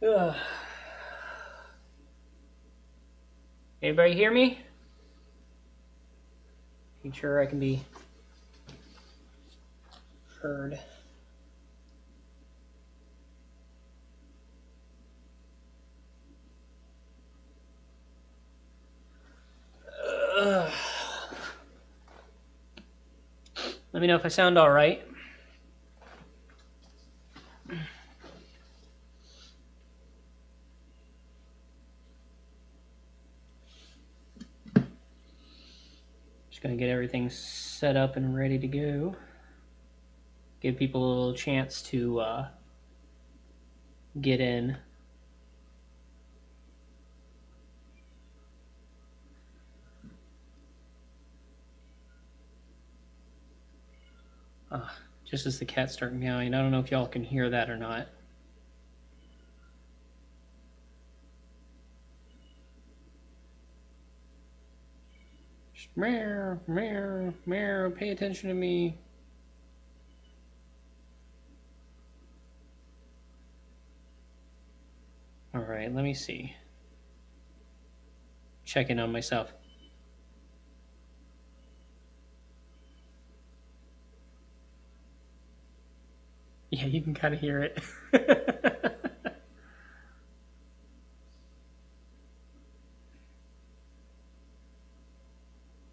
Ugh. Anybody hear me? Make sure I can be heard. Let me know if I sound all right. Just gonna get everything set up and ready to go. Give people a little chance to get in. Just as the cats start meowing. I don't know if y'all can hear that or not. Just meow, meow, meow, pay attention to me. All right, let me see. Checking on myself. Yeah, you can kind of hear it.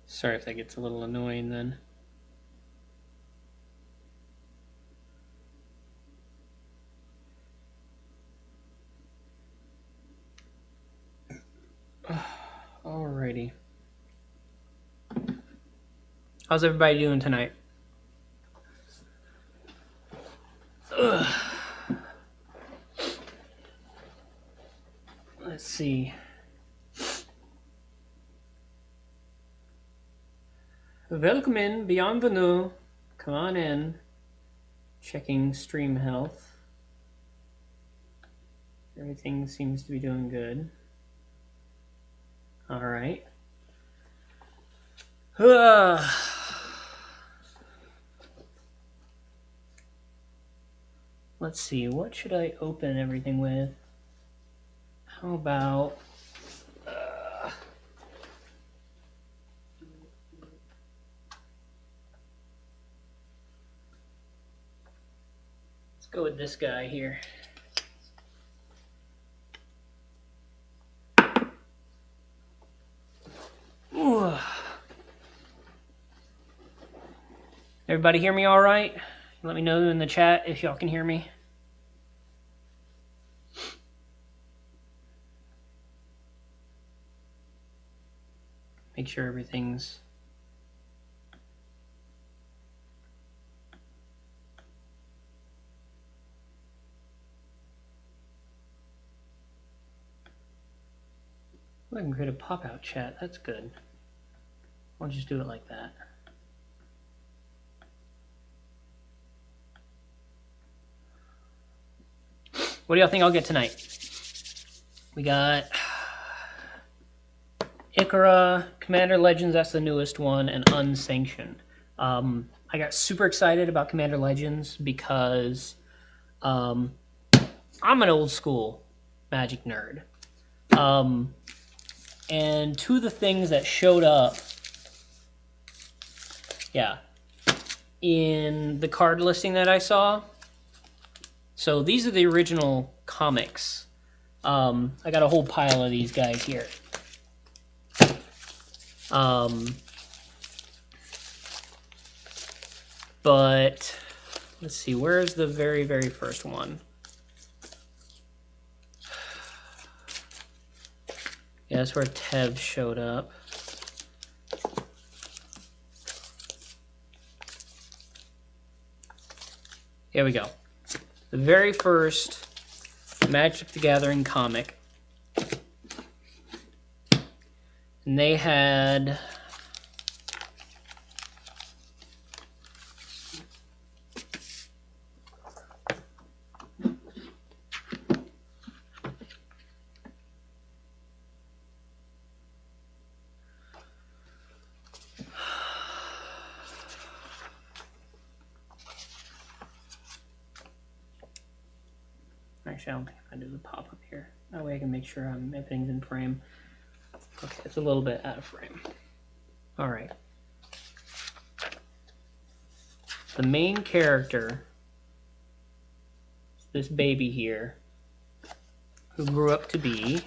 Sorry if that gets a little annoying then. Alrighty. How's everybody doing tonight? Ugh. Let's see. Welcome in, bienvenue. Come on in. Checking stream health. Everything seems to be doing good. All right. Let's see, what should I open everything with? How about... let's go with this guy here. Ooh. Everybody hear me all right? Let me know in the chat if y'all can hear me. Make sure everything's... I can create a pop-out chat. That's good. I'll just do it like that. What do y'all think I'll get tonight? We got Ikora, Commander Legends, that's the newest one, and Unsanctioned. I got super excited about Commander Legends because I'm an old school Magic nerd. And two of the things that showed up, in the card listing that I saw. So these are the original comics. I got a whole pile of these guys here. But let's see, where's the very, very first one? Yeah, that's where Tev showed up. Here we go. The very first Magic the Gathering comic. And they had... Actually, I don't think I'm gonna do the pop-up here. That way I can make sure everything's in frame. Okay, it's a little bit out of frame. All right. The main character is this baby here, who grew up to be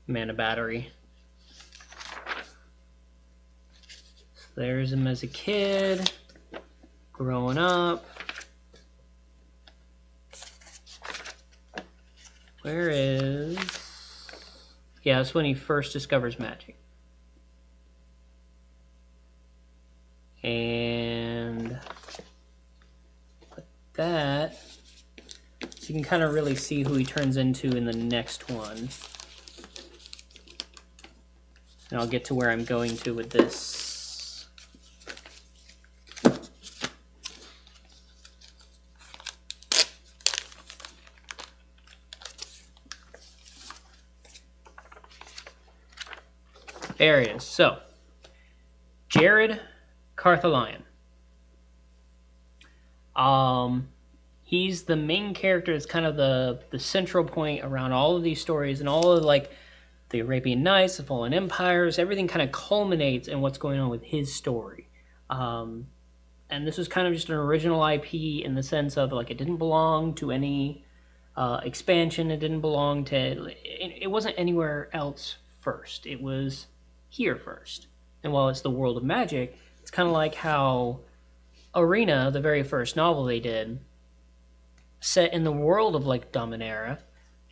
mana battery. So there's him as a kid, growing up. Where is... Yeah, that's when he first discovers magic. And put that, so you can kind of really see who he turns into in the next one. And I'll get to where I'm going to with this. There it is. So, Jared Carthalion. He's the main character. It's kind of the central point around all of these stories, and all of like the Arabian Nights, the Fallen Empires, everything kind of culminates in what's going on with his story. And this was kind of just an original IP in the sense of like it didn't belong to any expansion. It didn't belong to, it wasn't anywhere else first. It was here first. And while it's the world of Magic, it's kind of like how Arena, the very first novel they did, set in the world of like Dominaria,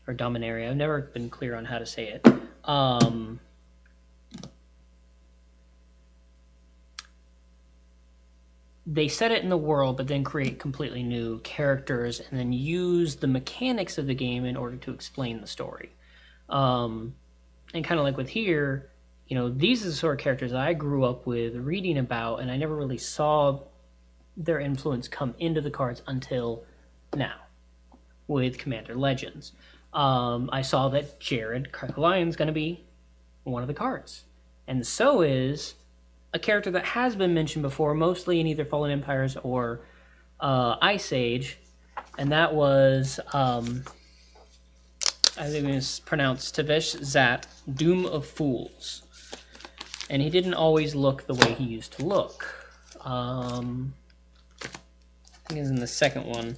or Dominaria. I've never been clear on how to say it. They set it in the world, but then create completely new characters and then use the mechanics of the game in order to explain the story. And kind of like with here, you know, these are the sort of characters I grew up with reading about, and I never really saw their influence come into the cards until now with Commander Legends. I saw that Jared Carthalion is going to be one of the cards. And so is a character that has been mentioned before, mostly in either Fallen Empires or Ice Age, and that was, I think it's pronounced Tavish Zat, Doom of Fools. And he didn't always look the way he used to look. I think it's in the second one.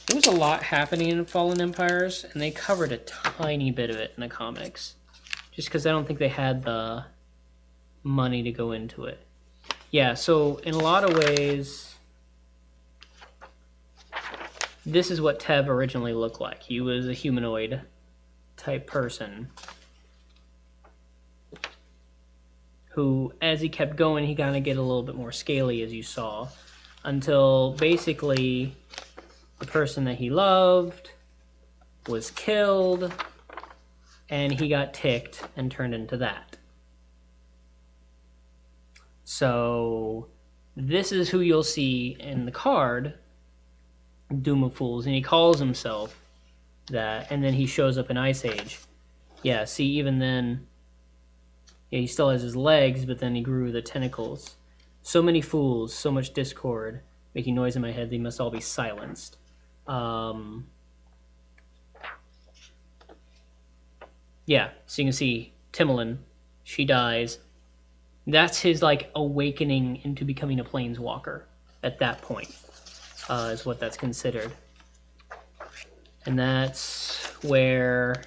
There was a lot happening in Fallen Empires, and they covered a tiny bit of it in the comics. Just because I don't think they had the money to go into it. Yeah, so in a lot of ways, this is what Tev originally looked like. He was a humanoid type person who, as he kept going, he kind of get a little bit more scaly, as you saw, until basically the person that he loved was killed, and he got ticked and turned into that. So this is who you'll see in the card, Doom of Fools, and he calls himself that, and then he shows up in Ice Age. Yeah, see, even then, yeah, he still has his legs, but then he grew the tentacles. So many fools, so much discord, making noise in my head, they must all be silenced. Yeah, so you can see Timolin, she dies. That's his like awakening into becoming a planeswalker at that point, is what that's considered. And that's where,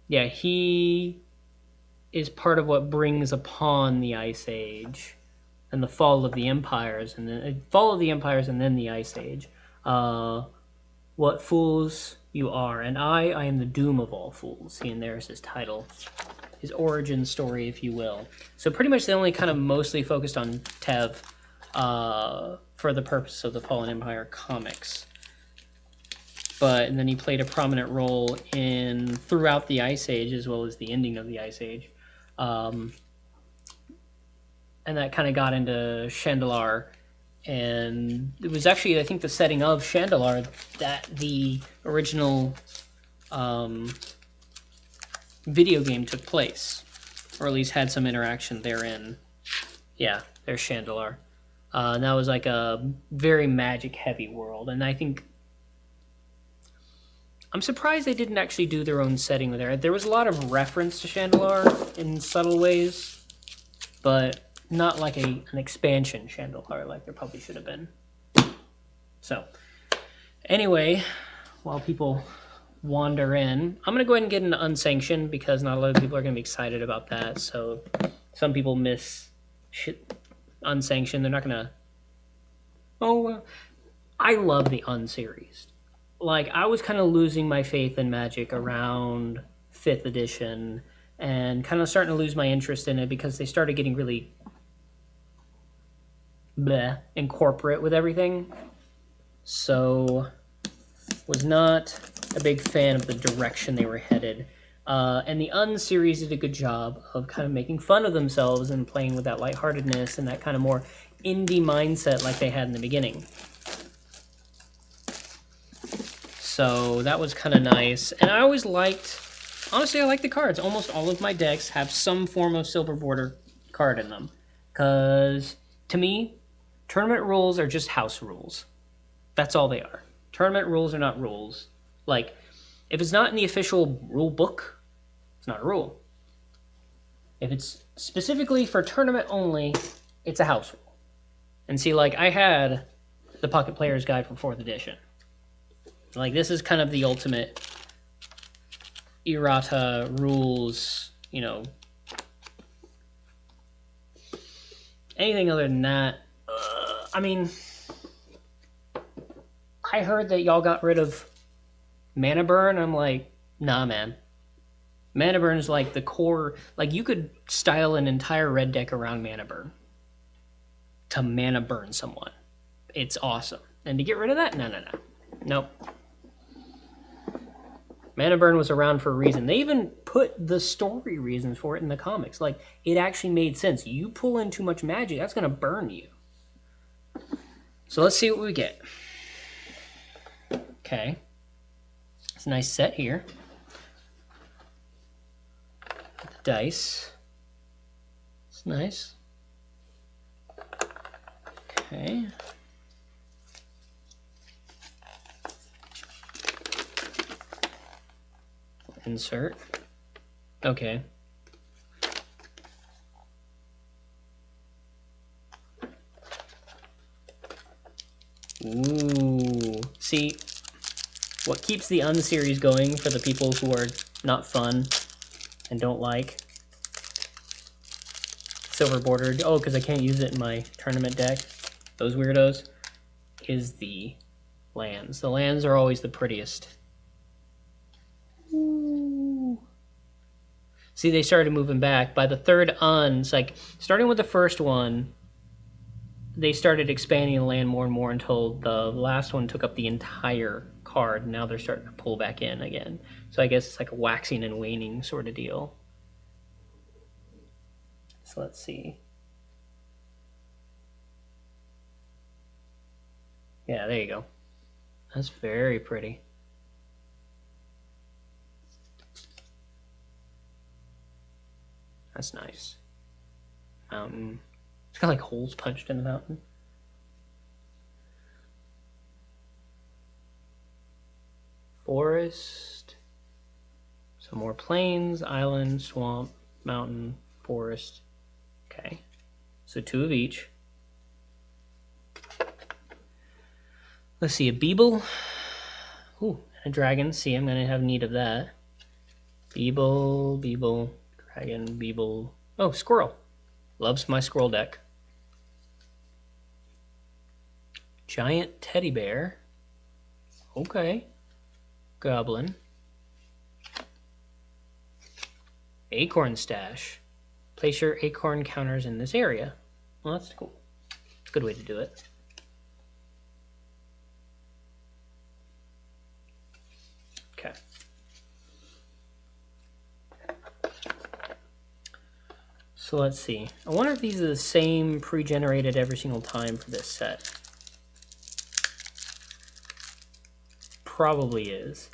yeah, he is part of what brings upon the Ice Age and the fall of the empires, and then fall of the empires and then the Ice Age. What fools you are, and I am the doom of all fools. See, and there's his title, his origin story, if you will. So pretty much they only kind of mostly focused on Tev for the purpose of the Fallen Empire comics. And then he played a prominent role throughout the Ice Age, as well as the ending of the Ice Age. And that kind of got into Chandalar. And it was actually, I think, the setting of Chandalar that the original video game took place, or at least had some interaction therein. Yeah, there's Chandelar. And that was like a very magic heavy world, and I think I'm surprised they didn't actually do their own setting there. There was a lot of reference to Chandelar in subtle ways, but not like an expansion Chandelar like there probably should have been. So, anyway, while people wander in, I'm going to go ahead and get into Unsanctioned because not a lot of people are going to be excited about that. So, some people miss Unsanctioned. They're not going to... Oh, I love the Unseries. Like, I was kind of losing my faith in Magic around 5th edition and kind of starting to lose my interest in it because they started getting really bleh and corporate with everything. So, was not a big fan of the direction they were headed. And the Unseries did a good job of kind of making fun of themselves and playing with that lightheartedness and that kind of more indie mindset like they had in the beginning. So that was kind of nice. And I always liked, honestly, I like the cards. Almost all of my decks have some form of silver border card in them. Because, to me, tournament rules are just house rules. That's all they are. Tournament rules are not rules. Like, if it's not in the official rule book, it's not a rule. If it's specifically for tournament only, it's a house rule. And see, like, I had the Pocket Player's Guide for 4th edition. Like, this is kind of the ultimate errata rules, you know. Anything other than that, I mean, I heard that y'all got rid of Mana Burn. I'm like, nah, man. Mana Burn is like the core. Like, you could style an entire red deck around Mana Burn to Mana Burn someone. It's awesome. And to get rid of that? No. Nope. Mana Burn was around for a reason. They even put the story reasons for it in the comics. Like, it actually made sense. You pull in too much magic, that's going to burn you. So let's see what we get. Okay. It's a nice set here. The dice. It's nice. Okay. Insert. Okay. Ooh. See, what keeps the Unseries going for the people who are not fun and don't like silver bordered, oh, because I can't use it in my tournament deck, those weirdos, is the lands. The lands are always the prettiest. Ooh. See, they started moving back. By the third Uns, like, starting with the first one, they started expanding the land more and more until the last one took up the entire card. Now they're starting to pull back in again. So I guess it's like a waxing and waning sort of deal. So let's see. Yeah, there you go. That's very pretty. That's nice. Mountain. It's got like holes punched in the mountain. Forest. Some more plains, island, swamp, mountain, forest. Okay. So 2 of each. Let's see, a Beeble. Ooh, and a dragon. See, I'm going to have need of that. Beeble, dragon, Beeble. Oh, squirrel. Loves my squirrel deck. Giant teddy bear. Okay. Goblin. Acorn stash. Place your acorn counters in this area. Well, that's cool. It's a good way to do it. Okay. So let's see. I wonder if these are the same pre-generated every single time for this set. Probably is.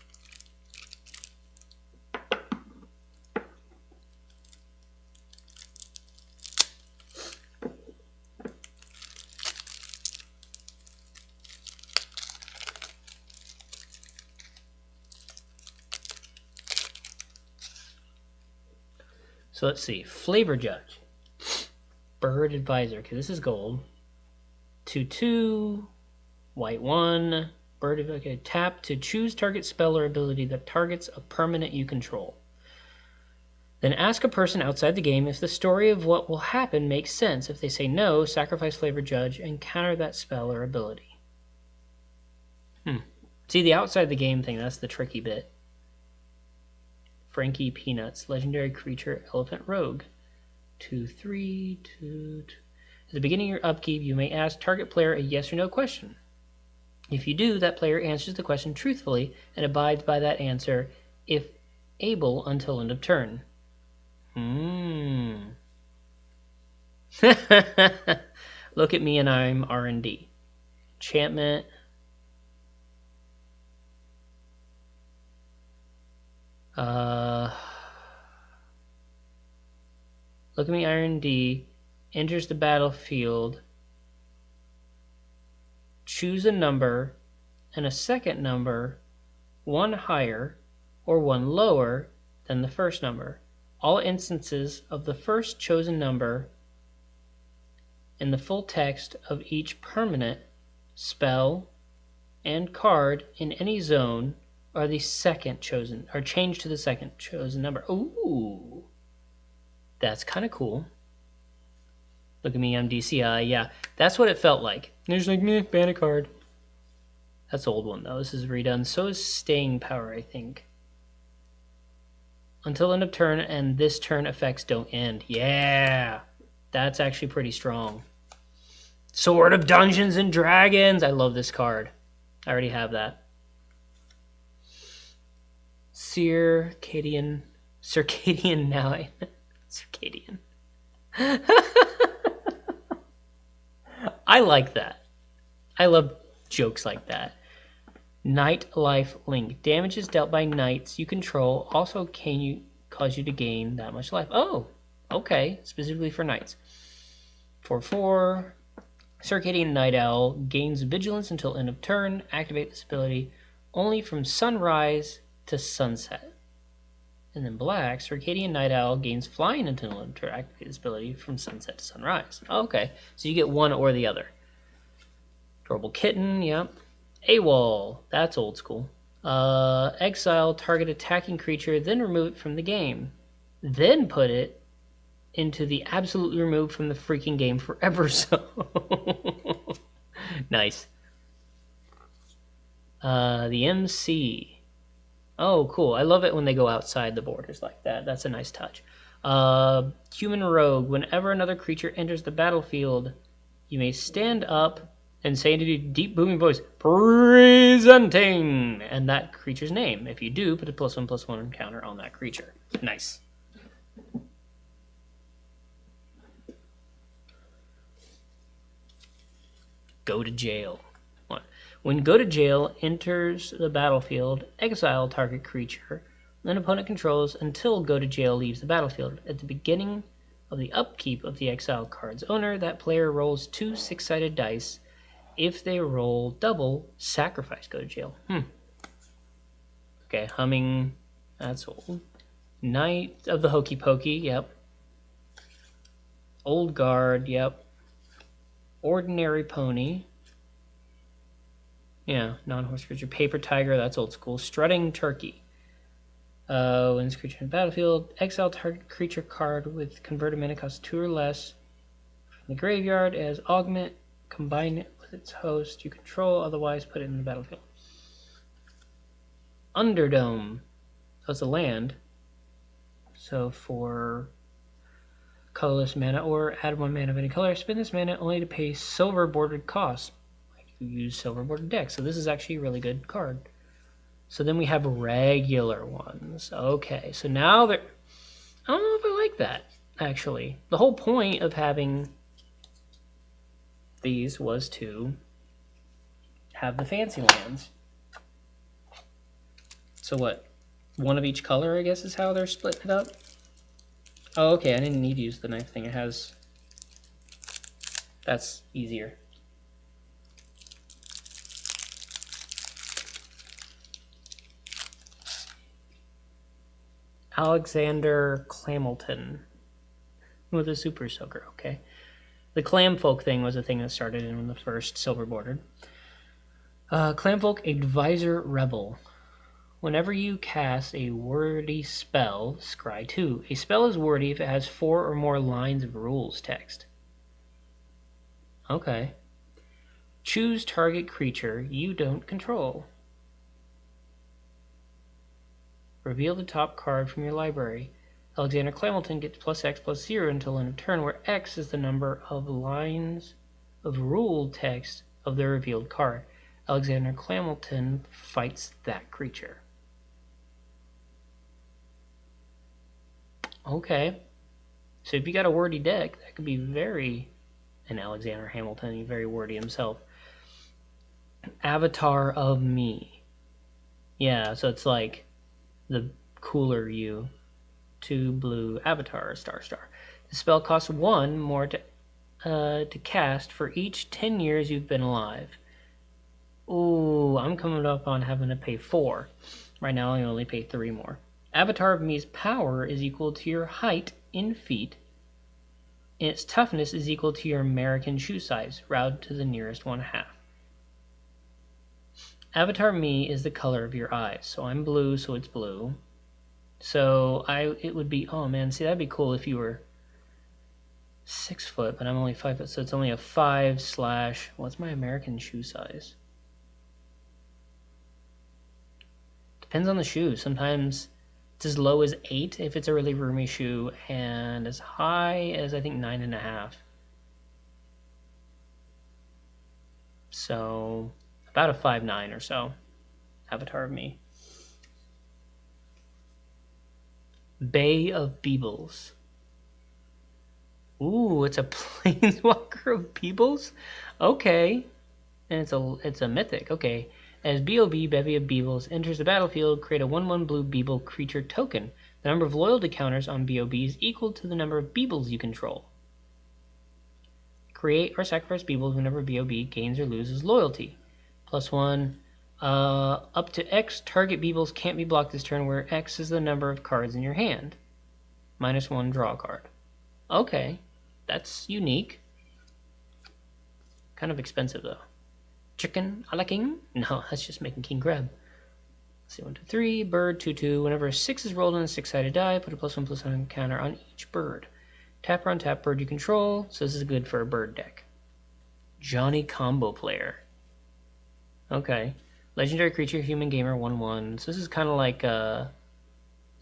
So let's see. Flavor Judge. Bird Advisor. Okay, this is gold. 2/2. White 1. Bird. Okay, tap to choose target spell or ability that targets a permanent you control. Then ask a person outside the game if the story of what will happen makes sense. If they say no, sacrifice Flavor Judge and counter that spell or ability. See, the outside the game thing, that's the tricky bit. Frankie Peanuts, legendary creature, Elephant Rogue. 2/3, 2. At the beginning of your upkeep, you may ask target player a yes or no question. If you do, that player answers the question truthfully and abides by that answer if able until end of turn. Look at me and I'm R&D. Enchantment. Look at me R&D. Enters the battlefield. Choose a number and a second number, one higher or one lower than the first number. All instances of the first chosen number in the full text of each permanent, spell, and card in any zone are the second chosen, are changed to the second chosen number. Ooh, that's kind of cool. Look at me, I'm DCI. Yeah, that's what it felt like. There's like, meh, ban a card. That's the old one though. This is redone. So is Staying Power, I think. Until end of turn, and this turn effects don't end. Yeah, that's actually pretty strong. Sword of Dungeons and Dragons. I love this card. I already have that. Circadian now. Circadian. I like that. I love jokes like that. Night Life Link. Damages dealt by knights you control also can cause you to gain that much life. Oh, okay. Specifically for knights. 4/4. Circadian Night Owl gains vigilance until end of turn. Activate this ability only from sunrise to sunset. And then black, Circadian Night Owl gains flying until end of turn. Activate this ability from sunset to sunrise. Oh, okay, so you get one or the other. Adorable Kitten, yep. AWOL, that's old school. Exile target attacking creature, then remove it from the game. Then put it into the absolutely removed from the freaking game forever zone. Nice. The MC. Oh, cool. I love it when they go outside the borders like that. That's a nice touch. Human Rogue. Whenever another creature enters the battlefield, you may stand up and say in a deep booming voice, presenting, and that creature's name. If you do, put a +1/+1 counter on that creature. Nice. Go to jail. When Go to Jail enters the battlefield, exile target creature, then opponent controls until Go to Jail leaves the battlefield. At the beginning of the upkeep of the exile card's owner, that player rolls 2 6-sided dice. If they roll double, sacrifice Go to Jail. Okay, Humming, that's old. Knight of the Hokey Pokey, yep. Old Guard, yep. Ordinary Pony. Yeah, non-horse creature. Paper Tiger, that's old school. Strutting Turkey. When this creature in the battlefield, exile target creature card with converted mana cost 2 or less from the graveyard as augment. Combine it with its host you control, otherwise put it in the battlefield. Underdome. That's a land. So for colorless mana or add 1 mana of any color, spend this mana only to pay silver bordered costs. You use silver bordered decks, so this is actually a really good card. So then we have regular ones. Okay, so now I don't know if I like that, actually. The whole point of having these was to have the fancy lands. So what? One of each color, I guess, is how they're splitting it up? Oh, okay, I didn't need to use the knife thing. It has... That's easier. Alexander Clamilton with a Super Soaker. Okay. The Clamfolk thing was a thing that started in the first Silver Bordered. Clamfolk Advisor Rebel. Whenever you cast a wordy spell, scry 2. A spell is wordy if it has 4 or more lines of rules text. Okay. Choose target creature you don't control. Reveal the top card from your library. Alexander Clamilton gets +X/+0 until end of turn, where X is the number of lines of rule text of the revealed card. Alexander Clamilton fights that creature. Okay. So if you got a wordy deck, that could be very... And Alexander Hamilton, he's very wordy himself. Avatar of Me. Yeah, so it's like the cooler you. 2 blue avatar, star. The spell costs 1 more to cast for each 10 years you've been alive. Ooh, I'm coming up on having to pay 4. Right now I only pay 3 more. Avatar of Me's power is equal to your height in feet, and its toughness is equal to your American shoe size, round to the nearest 1/2. Avatar of Me is the color of your eyes, so I'm blue, so it's blue. So it would be, oh man, see, that'd be cool if you were 6 foot, but I'm only 5 foot, so it's only a 5/ what's my American shoe size? Depends on the shoe. Sometimes it's as low as 8 if it's a really roomy shoe, and as high as I think 9.5. So about a 5'9" or so. Avatar of Me. Bay of Beebles. Ooh, it's a Planeswalker of Beebles? Okay. And it's a mythic. Okay. As BOB, Bevy of Beebles, enters the battlefield, create a 1/1 blue Beeble creature token. The number of loyalty counters on BOB is equal to the number of Beebles you control. Create or sacrifice Beebles whenever BOB gains or loses loyalty. +1. Up to X target Beebles can't be blocked this turn, where X is the number of cards in your hand. -1 draw a card. Okay, that's unique. Kind of expensive though. Chicken a la king? No, that's just making king grab. Let's see, 1, 2, 3, bird, 2/2. Whenever a 6 is rolled on a 6-sided die, put a +1/+1 counter on each bird. Tap or untap bird you control, so this is good for a bird deck. Johnny Combo Player. Okay. Legendary creature, human gamer, 1/1. So this is kind of like a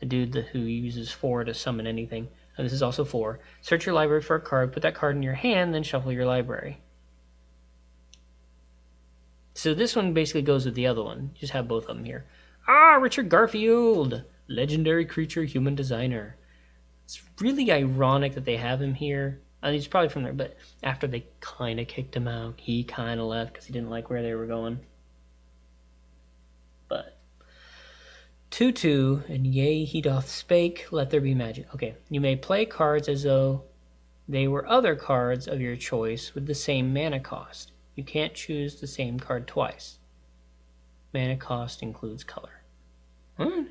dude who uses 4 to summon anything. And this is also 4. Search your library for a card, put that card in your hand, then shuffle your library. So this one basically goes with the other one. You just have both of them here. Richard Garfield! Legendary creature, human designer. It's really ironic that they have him here. He's probably from there, but after they kind of kicked him out, he kind of left because he didn't like where they were going. But 2/2, and yea, he doth spake, let there be magic. Okay, you may play cards as though they were other cards of your choice with the same mana cost. You can't choose the same card twice. Mana cost includes color. I'll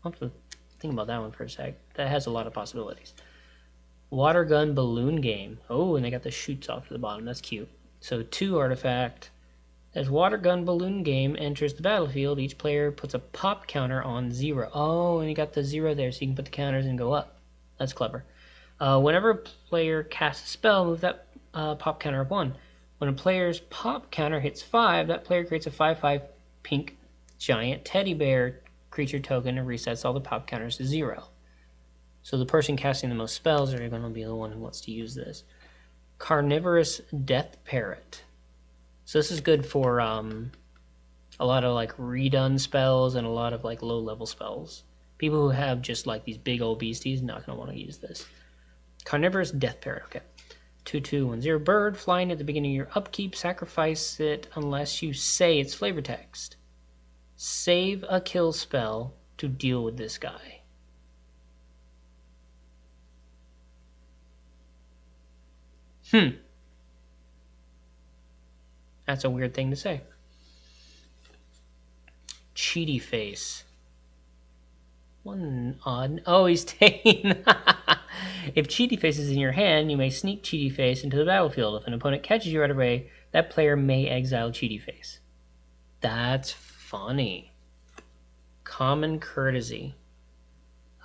have to think about that one for a sec. That has a lot of possibilities. Water gun balloon game. Oh, and they got the shoots off to the bottom. That's cute. So 2 artifact. As water gun balloon game enters the battlefield, each player puts a pop counter on 0. Oh, and you got the 0 there, so you can put the counters and go up. That's clever. Whenever a player casts a spell, move that pop counter up 1. When a player's pop counter hits 5, that player creates a 5/5 pink giant teddy bear creature token and resets all the pop counters to 0. So the person casting the most spells are going to be the one who wants to use this. Carnivorous Death Parrot. So this is good for a lot of like redone spells and a lot of like low level spells. People who have just like these big old beasties not going to want to use this. Carnivorous Death Parrot. Okay. 2/2/1/0 bird flying at the beginning of your upkeep. Sacrifice it unless you say its flavor text. Save a kill spell to deal with this guy. That's a weird thing to say. Cheaty Face. One odd. Oh, he's taking. If Cheaty Face is in your hand, you may sneak Cheaty Face into the battlefield. If an opponent catches you right away, that player may exile Cheaty Face. That's funny. Common Courtesy.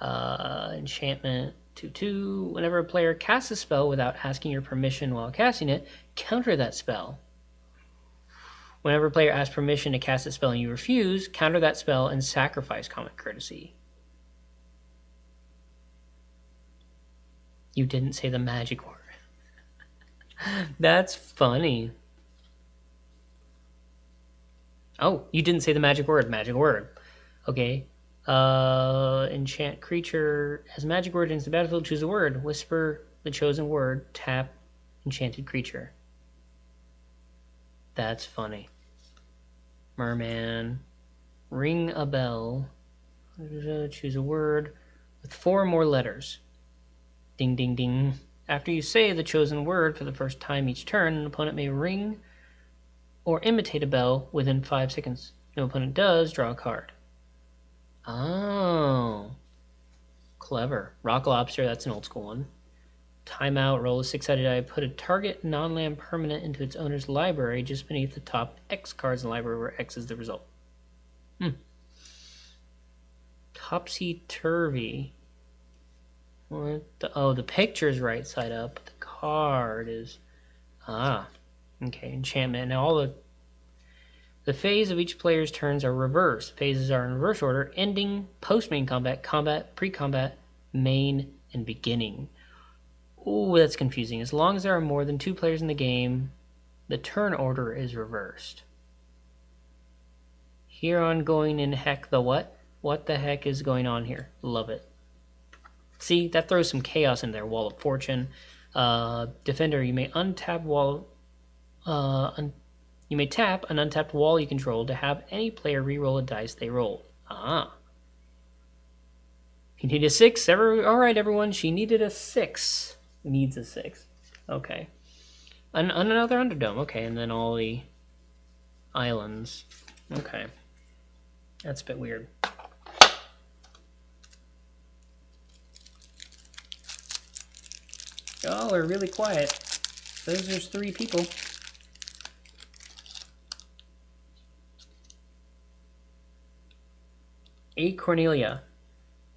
Enchantment 2/2. Whenever a player casts a spell without asking your permission while casting it, counter that spell. Whenever a player asks permission to cast a spell and you refuse, counter that spell and sacrifice Common Courtesy. You didn't say the magic word. That's funny. Oh, you didn't say the magic word. Magic word. Okay. Enchant creature has magic word into the battlefield. Choose a word. Whisper the chosen word. Tap enchanted creature. That's funny. Merman. Ring a bell. Choose a word with 4 more letters. Ding, ding, ding. After you say the chosen word for the first time each turn, an opponent may ring or imitate a bell within 5 seconds. No opponent does, draw a card. Oh. Clever. Rock Lobster, that's an old school one. Timeout, roll a 6-sided die. Put a target non-land permanent into its owner's library just beneath the top X cards in the library where X is the result. Topsy-turvy. The picture's right side up. The card is... okay, enchantment. Now all the phase of each player's turns are reversed. Phases are in reverse order: ending, post-main combat, combat, pre-combat, main, and beginning. Ooh, that's confusing. As long as there are more than 2 players in the game, the turn order is reversed. Here on going in heck the what? What the heck is going on here? Love it. See, that throws some chaos in there. Wall of Fortune. Defender, you may untap wall... you may tap an untapped wall you control to have any player re-roll a dice they rolled. You need a 6? Alright, everyone. She needed a 6. Needs a 6. Okay. Another Underdome. Okay, and then all the islands. Okay. That's a bit weird. Y'all are really quiet. There's 3 people. A. Cornelia.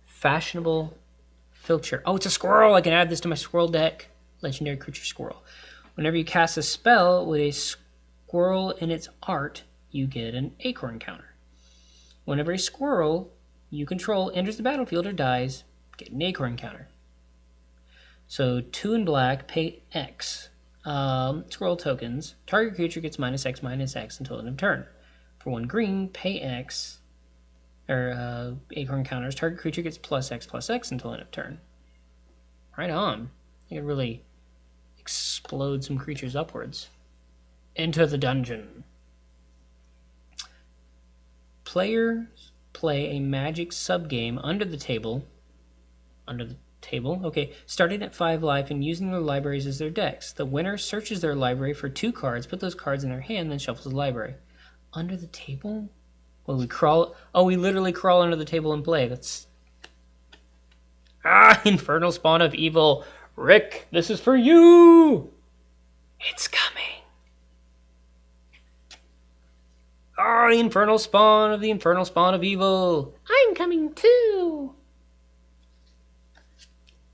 Fashionable filter. Oh, it's a squirrel. I can add this to my squirrel deck. Legendary creature squirrel. Whenever you cast a spell with a squirrel in its art, you get an acorn counter. Whenever a squirrel you control enters the battlefield or dies, get an acorn counter. So 2 in black, pay X. Squirrel tokens. Target creature gets -X until end of turn. For 1 green, pay X. Acorn counters. Target creature gets +X until end of turn. Right on. You can really explode some creatures upwards. Enter the dungeon. Players play a magic subgame under the table. Okay, starting at 5 life and using their libraries as their decks. The winner searches their library for 2 cards, put those cards in their hand, then shuffles the library. Under the table? Well, we crawl... Oh, we literally crawl under the table and play. That's... Infernal Spawn of Evil. Rick, this is for you! It's coming. The Infernal Spawn of the Infernal Spawn of Evil. I'm coming too!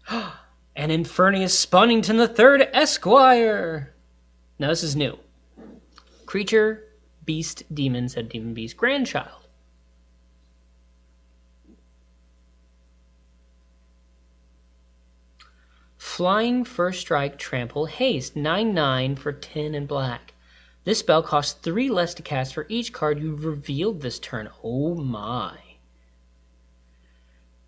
And Infernius Spawnington III Esquire. Now this is new. Creature, beast, demon, said demon beast, grandchild. Flying, first strike, trample, haste, 9/9 for 10 in black. This spell costs 3 less to cast for each card you revealed this turn. Oh my.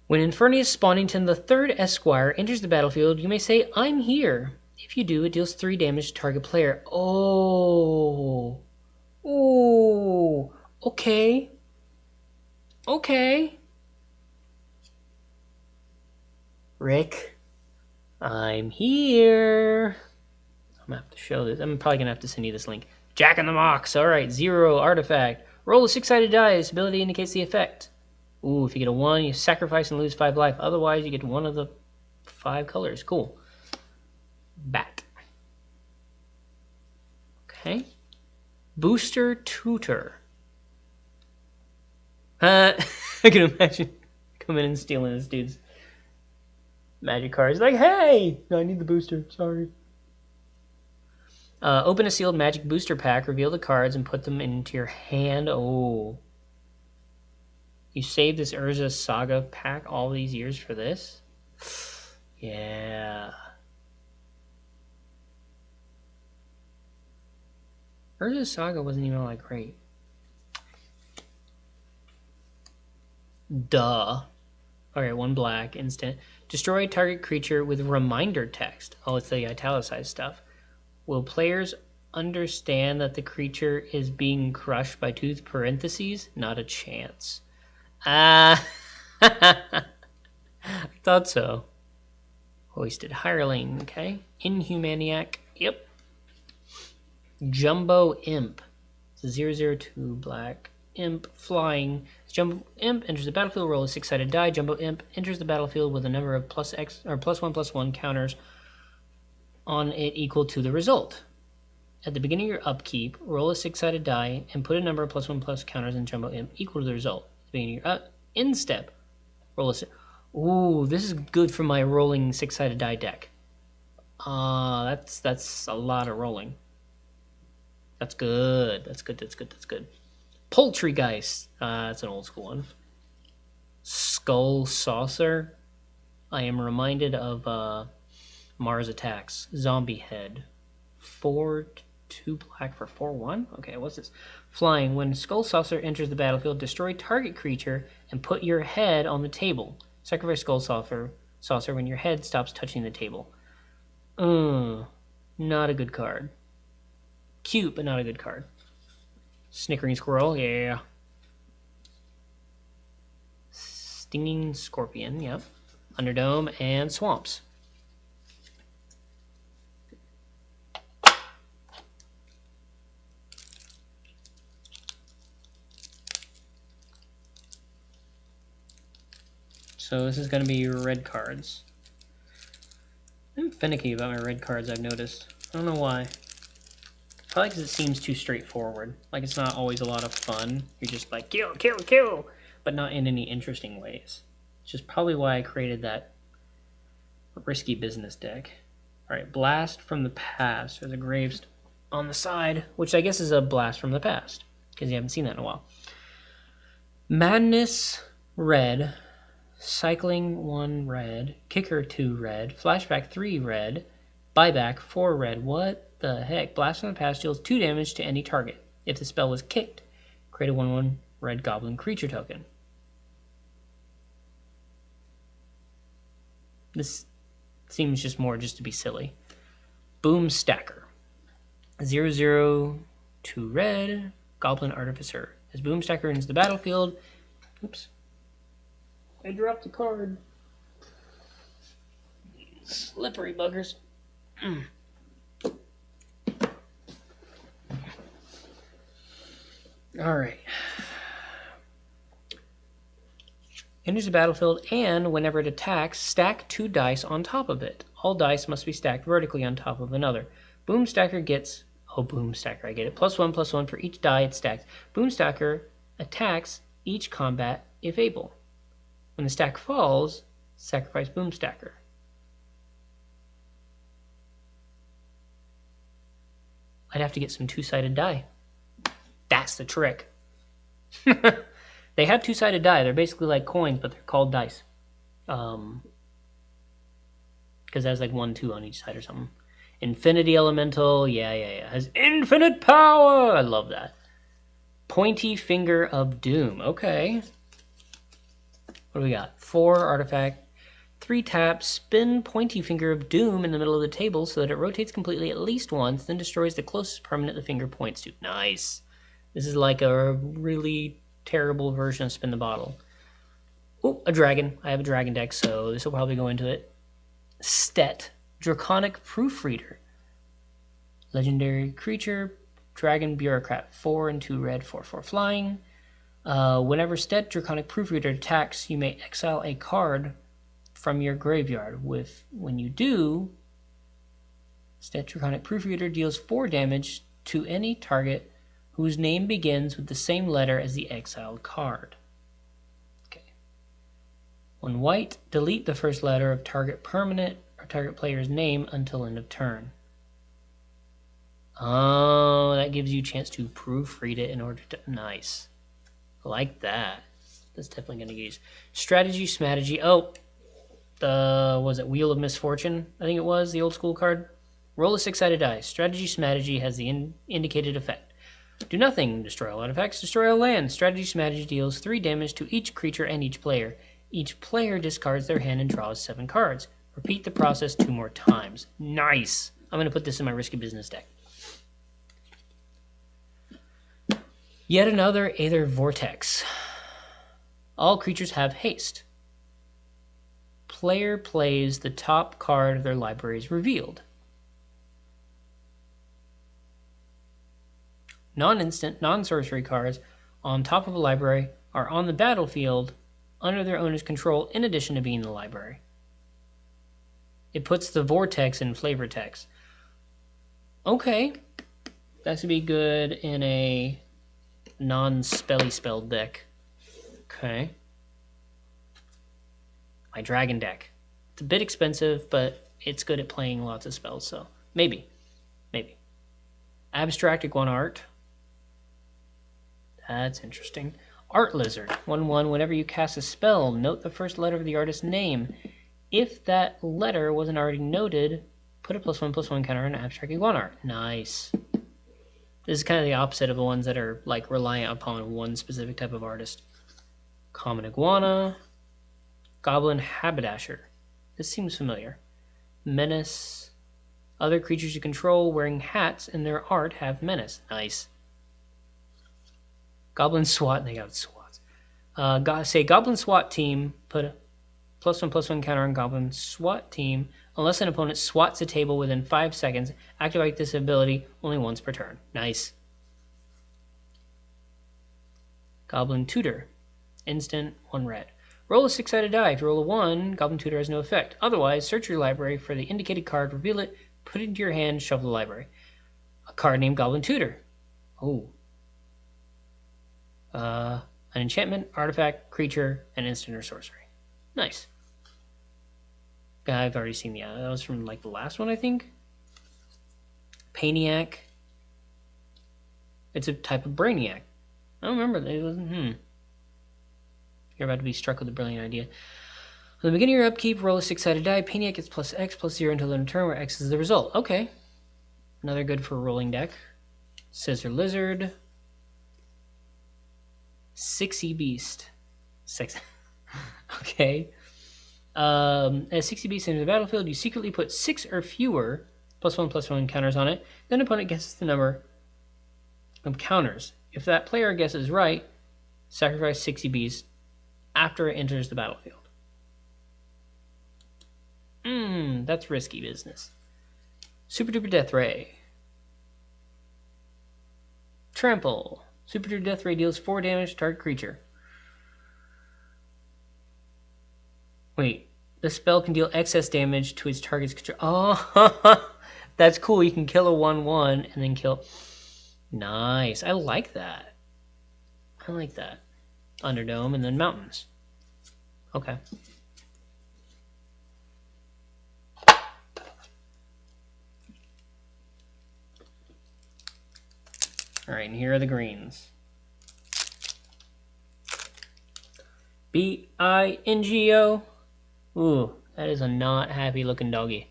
When Infernius Spawnington III Esquire enters the battlefield, you may say, I'm here. If you do, it deals 3 damage to target player. Oh. Oh. Okay. Okay. Rick, I'm here. I'm going to have to show this. I'm probably going to have to send you this link. Jack in the Mox. All right, 0 artifact. Roll a 6-sided die. This ability indicates the effect. Ooh, if you get a 1, you sacrifice and lose 5 life. Otherwise, you get one of the 5 colors. Cool. Bat. Okay. Booster Tutor. I can imagine coming in and stealing this dude's magic cards. Like, hey! No, I need the booster. Sorry. Open a sealed magic booster pack, reveal the cards, and put them into your hand. Oh. You saved this Urza Saga pack all these years for this? Yeah. Urza Saga wasn't even all that great. Duh. Okay, 1 black, instant. Destroy target creature with reminder text. Oh, it's the italicized stuff. Will players understand that the creature is being crushed by tooth parentheses? Not a chance. I thought so. Hoisted Hireling, okay. Inhumaniac, yep. Jumbo Imp. It's a 0/02 black. Imp, flying. Jumbo Imp enters the battlefield, roll a 6-sided die. Jumbo Imp enters the battlefield with a number of +1/+1 counters on it equal to the result. At the beginning of your upkeep, roll a 6-sided die and put a number of +1/+ counters in Jumbo Imp equal to the result. At the beginning of your instep, roll a Ooh, this is good for my rolling 6-sided die deck. That's a lot of rolling. That's good. That's good. Poultrygeist. That's an old school one. Skull Saucer. I am reminded of Mars Attacks. Zombie Head. 4/2 black for 4/1? Okay, what's this? Flying. When Skull Saucer enters the battlefield, destroy target creature and put your head on the table. Sacrifice Skull Saucer when your head stops touching the table. Not a good card. Cute, but not a good card. Snickering Squirrel, yeah. Stinging Scorpion, yep. Underdome and Swamps. So this is going to be your red cards. I'm finicky about my red cards, I've noticed. I don't know why. Probably because it seems too straightforward. Like, it's not always a lot of fun. You're just like, kill, kill, kill! But not in any interesting ways. It's just probably why I created that risky business deck. Alright, Blast from the Past. There's a Graves on the side, which I guess is a Blast from the Past, because you haven't seen that in a while. Madness, red. Cycling, 1 red. Kicker, 2 red. Flashback, 3 red. Buyback, 4 red. What the heck? Blast from the Past deals 2 damage to any target. If the spell was kicked, create a 1/1 red goblin creature token. This seems just to be silly. Boom Stacker. 0/0, 2 red. Goblin Artificer. As Boom Stacker enters the battlefield... Oops. I dropped the card. Slippery buggers. Alright. Enters the battlefield, and whenever it attacks, stack 2 dice on top of it. All dice must be stacked vertically on top of another. Boomstacker gets... Oh, Boomstacker, I get it. +1/+1 for each die it stacks. Boomstacker attacks each combat if able. When the stack falls, sacrifice Boomstacker. I'd have to get some 2-sided die. That's the trick. They have 2-sided die. They're basically like coins, but they're called dice. Because there's like 1, 2 on each side or something. Infinity Elemental, yeah. Has infinite power! I love that. Pointy Finger of Doom. Okay. What do we got? 4 artifact. 3 taps. Spin Pointy Finger of Doom in the middle of the table so that it rotates completely at least once, then destroys the closest permanent the finger points to. Nice. This is like a really terrible version of Spin the Bottle. Oh, a dragon. I have a dragon deck, so this will probably go into it. Stet. Draconic Proofreader. Legendary creature. Dragon Bureaucrat. 4 and 2 red, 4/4 flying. Whenever Stead Draconic Proofreader attacks, you may exile a card from your graveyard. When you do, Stead Draconic Proofreader deals 4 damage to any target whose name begins with the same letter as the exiled card. Okay. When white, delete the first letter of target permanent or target player's name until end of turn. Oh, that gives you a chance to proofread it in order to... Nice. I like that. That's definitely going to use. Strategy. Oh, was it Wheel of Misfortune? I think it was, the old school card. Roll a 6-sided die. Strategy has the indicated effect. Do nothing. Destroy all artifacts. Destroy all lands. Strategy deals 3 damage to each creature and each player. Each player discards their hand and draws 7 cards. Repeat the process 2 more times. Nice. I'm going to put this in my Risky Business deck. Yet another Aether Vortex. All creatures have haste. Player plays the top card of their libraries revealed. Non-instant, non-sorcery cards on top of a library are on the battlefield under their owner's control in addition to being in the library. It puts the Vortex in flavor text. Okay. That should be good in a non-spelly spell deck. Okay. My dragon deck. It's a bit expensive, but it's good at playing lots of spells, so maybe. Abstract Iguana Art. That's interesting. Art Lizard. 1/1. Whenever you cast a spell, note the first letter of the artist's name. If that letter wasn't already noted, put a +1/+1 counter on Abstract Iguana Art. Nice. This is kind of the opposite of the ones that are like reliant upon one specific type of artist. Common Iguana. Goblin Haberdasher. This seems familiar. Menace. Other creatures you control wearing hats in their art have menace. Nice. Goblin SWAT. They got SWATs. Say Goblin SWAT team. Put a +1/+1 counter on Goblin SWAT team. Unless an opponent swats a table within 5 seconds, activate this ability only once per turn. Nice. Goblin Tutor. Instant, 1 red. Roll a 6-sided die. If you roll a 1, Goblin Tutor has no effect. Otherwise, search your library for the indicated card, reveal it, put it into your hand, shuffle the library. A card named Goblin Tutor. Oh. An enchantment, artifact, creature, and instant or sorcery. Nice. I've already seen the that was from like the last one, I think. Paniac. It's a type of Brainiac. I don't remember. It wasn't. You're about to be struck with a brilliant idea. At the beginning of your upkeep, roll a 6-sided die. Paniac gets +X/+0 until the end of turn, where X is the result. Okay. Another good for a rolling deck. Scissor Lizard. Sixy Beast. Okay. As 60 beasts into the battlefield, you secretly put 6 or fewer +1/+1 counters on it. Then opponent guesses the number of counters. If that player guesses right, sacrifice 60 beasts after it enters the battlefield. That's risky business. Super Duper Death Ray. Trample. Super Duper Death Ray deals 4 damage to target creature. Wait, the spell can deal excess damage to its target's creature. Oh, that's cool. You can kill a 1/1 and then kill. Nice. I like that. Underdome and then mountains. Okay. All right, and here are the greens. Bingo. Ooh, that is a not happy looking doggy.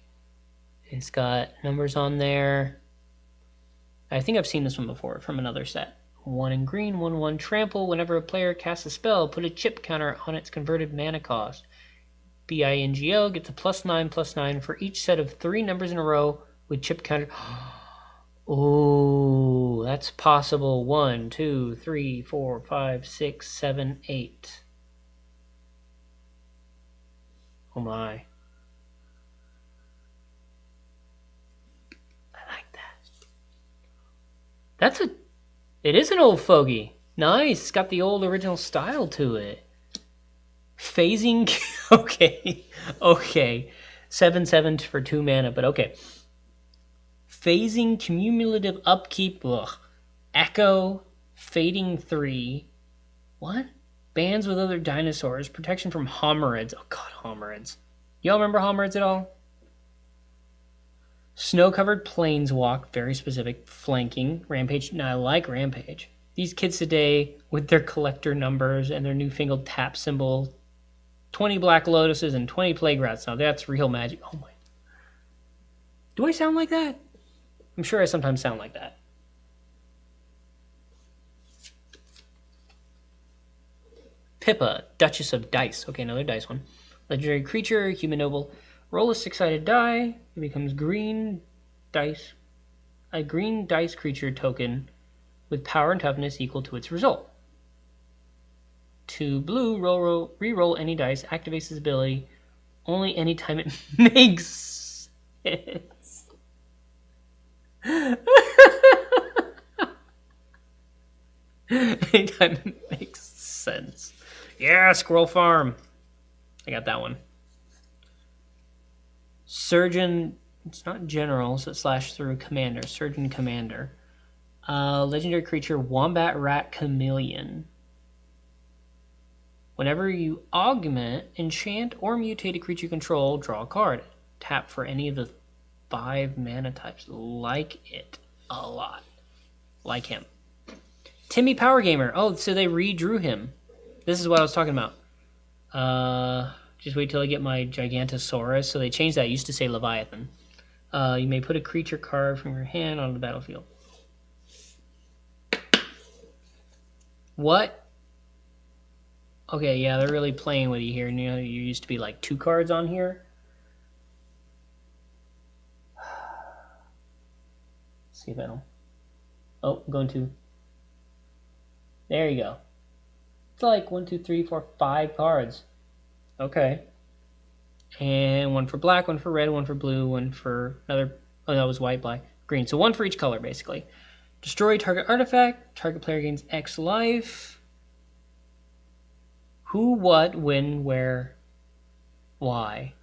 It's got numbers on there. I think I've seen this one before from another set. 1 in green, 1/1 trample. Whenever a player casts a spell, put a chip counter on its converted mana cost. Bingo gets a +9/+9 for each set of 3 numbers in a row with chip counter. Oh, that's possible. 1, 2, 3, 4, 5, 6, 7, 8. Oh my. I like that. It is an old fogey. Nice. It's got the old original style to it. Phasing. Okay. Okay. 7/7 for 2 mana, but okay. Phasing, cumulative upkeep. Ugh. Echo. Fading 3. What? Bands with other dinosaurs. Protection from hominids. Oh god, hominids. Y'all remember hominids at all? Snow-covered planeswalk. Very specific. Flanking. Rampage. Now I like Rampage. These kids today, with their collector numbers and their newfangled tap symbol, 20 Black Lotuses and 20 Plague Rats. Now that's real magic. Oh my. Do I sound like that? I'm sure I sometimes sound like that. Pippa, Duchess of Dice. Okay, another dice one. Legendary creature, human noble. Roll a 6-sided die. It becomes green dice. A green dice creature token with power and toughness equal to its result. 2 blue, re-roll any dice, activates its ability only anytime it makes sense. Anytime it makes sense. Yeah, Squirrel Farm. I got that one. Surgeon, it's not general, so it's / through commander. Surgeon Commander. Legendary creature, Wombat Rat Chameleon. Whenever you augment, enchant, or mutate a creature you control, draw a card. Tap for any of the 5 mana types. Like it a lot. Like him. Timmy Power Gamer. Oh, so they redrew him. This is what I was talking about. Just wait till I get my Gigantosaurus. So they changed that. It used to say Leviathan. You may put a creature card from your hand on the battlefield. What? Okay, yeah, they're really playing with you here. You know, you used to be like 2 cards on here. Let's see if that'll... Oh, I'm going to... There you go. It's like 1, 2, 3, 4, 5 cards. Okay. And 1 for black, 1 for red, 1 for blue, 1 for another... Oh, that was white, black, green. So 1 for each color, basically. Destroy target artifact. Target player gains X life. Who, what, when, where, why.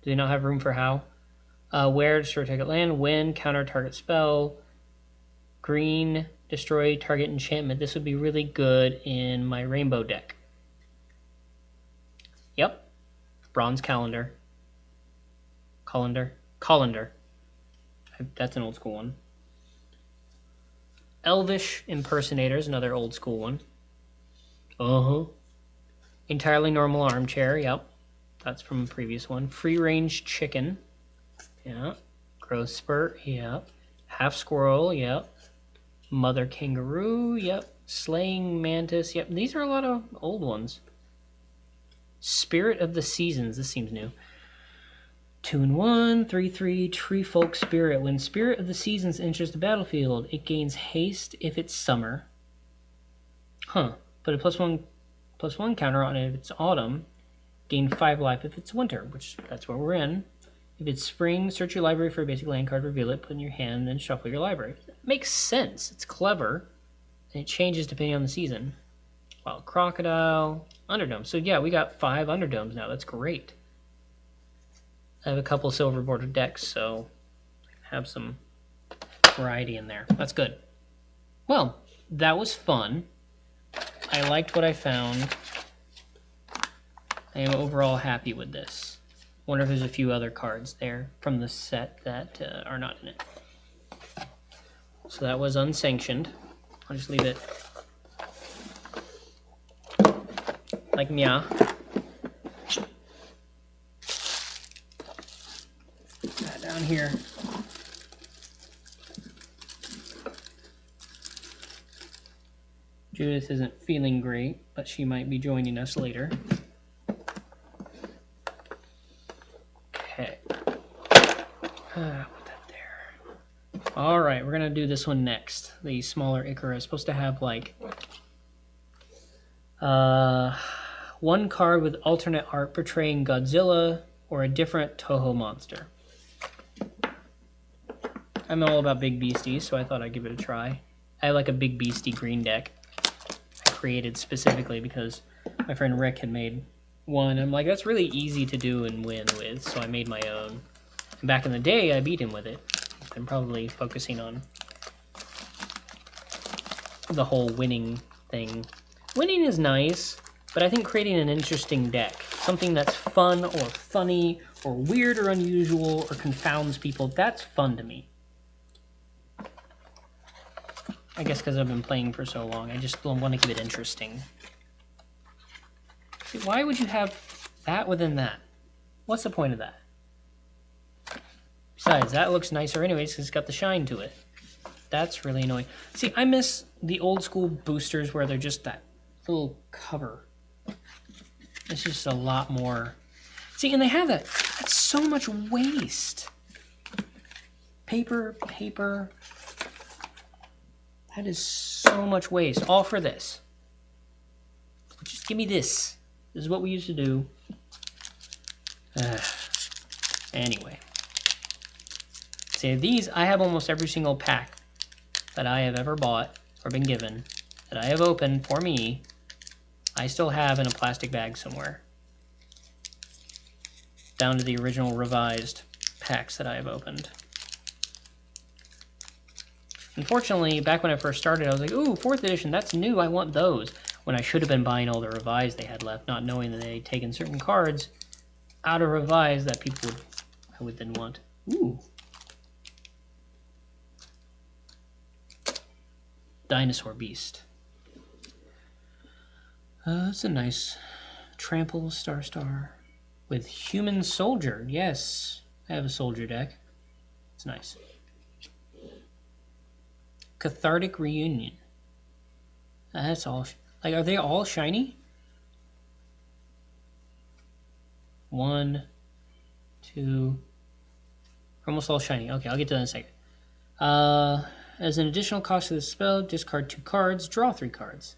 Do they not have room for how? Where, destroy target land. When, counter target spell. Green, destroy target enchantment. This would be really good in my rainbow deck. Yep. Bronze Calendar. Colander. That's an old school one. Elvish Impersonator is another old school one. Uh-huh. Entirely Normal Armchair, yep. That's from a previous one. Free Range Chicken. Yeah. Growth Spurt, yep. Half Squirrel, yep. Mother Kangaroo, yep. Slaying Mantis, yep. These are a lot of old ones. Spirit of the Seasons, this seems new. 2-1, 3/3, Tree Folk Spirit. When Spirit of the Seasons enters the battlefield, it gains haste if it's summer. Huh. Put a +1/+1 counter on it if it's autumn. Gain 5 life if it's winter, which that's where we're in. If it's spring, search your library for a basic land card, reveal it, put it in your hand, then shuffle your library. It makes sense. It's clever. And it changes depending on the season. Wild Crocodile, Underdome. So yeah, we got 5 Underdomes now. That's great. I have a couple silver bordered decks, so have some variety in there. That's good. Well, that was fun. I liked what I found. I am overall happy with this. Wonder if there's a few other cards there from the set that are not in it. So that was Unsanctioned. I'll just leave it like meow. That down here. Judith isn't feeling great, but she might be joining us later. Okay. Put that there. Alright, we're going to do this one next. The smaller Ikora is supposed to have like 1 card with alternate art portraying Godzilla or a different Toho monster. I'm all about big beasties, so I thought I'd give it a try. I like a big beastie green deck. created specifically because my friend Rick had made one. I'm like, that's really easy to do and win with, so I made my own. And back in the day, I beat him with it. I'm probably focusing on the whole winning thing. Winning is nice, but I think creating an interesting deck, something that's fun or funny or weird or unusual or confounds people, that's fun to me. I guess because I've been playing for so long, I just want to keep it interesting. See, why would you have that within that? What's the point of that? Besides, that looks nicer anyways because it's got the shine to it. That's really annoying. See, I miss the old school boosters where they're just that little cover. It's just a lot more. See, and they have that. That's so much waste. Paper, paper. That is so much waste. All for this. Just give me this. This is what we used to do. Anyway. See, these, I have almost every single pack that I have ever bought or been given that I have opened for me. I still have in a plastic bag somewhere. Down to the original revised packs that I have opened. Unfortunately, back when I first started, I was like, ooh, 4th edition, that's new, I want those. When I should have been buying all the revised they had left, not knowing that they had taken certain cards out of revised that people would then want. Ooh. Dinosaur Beast. That's a nice Trample Star with Human Soldier. Yes, I have a soldier deck. It's nice. Cathartic Reunion. That's all. Like, are they all shiny? 1, 2. Almost all shiny. Okay, I'll get to that in a second. As an additional cost to the spell, discard 2 cards, draw 3 cards.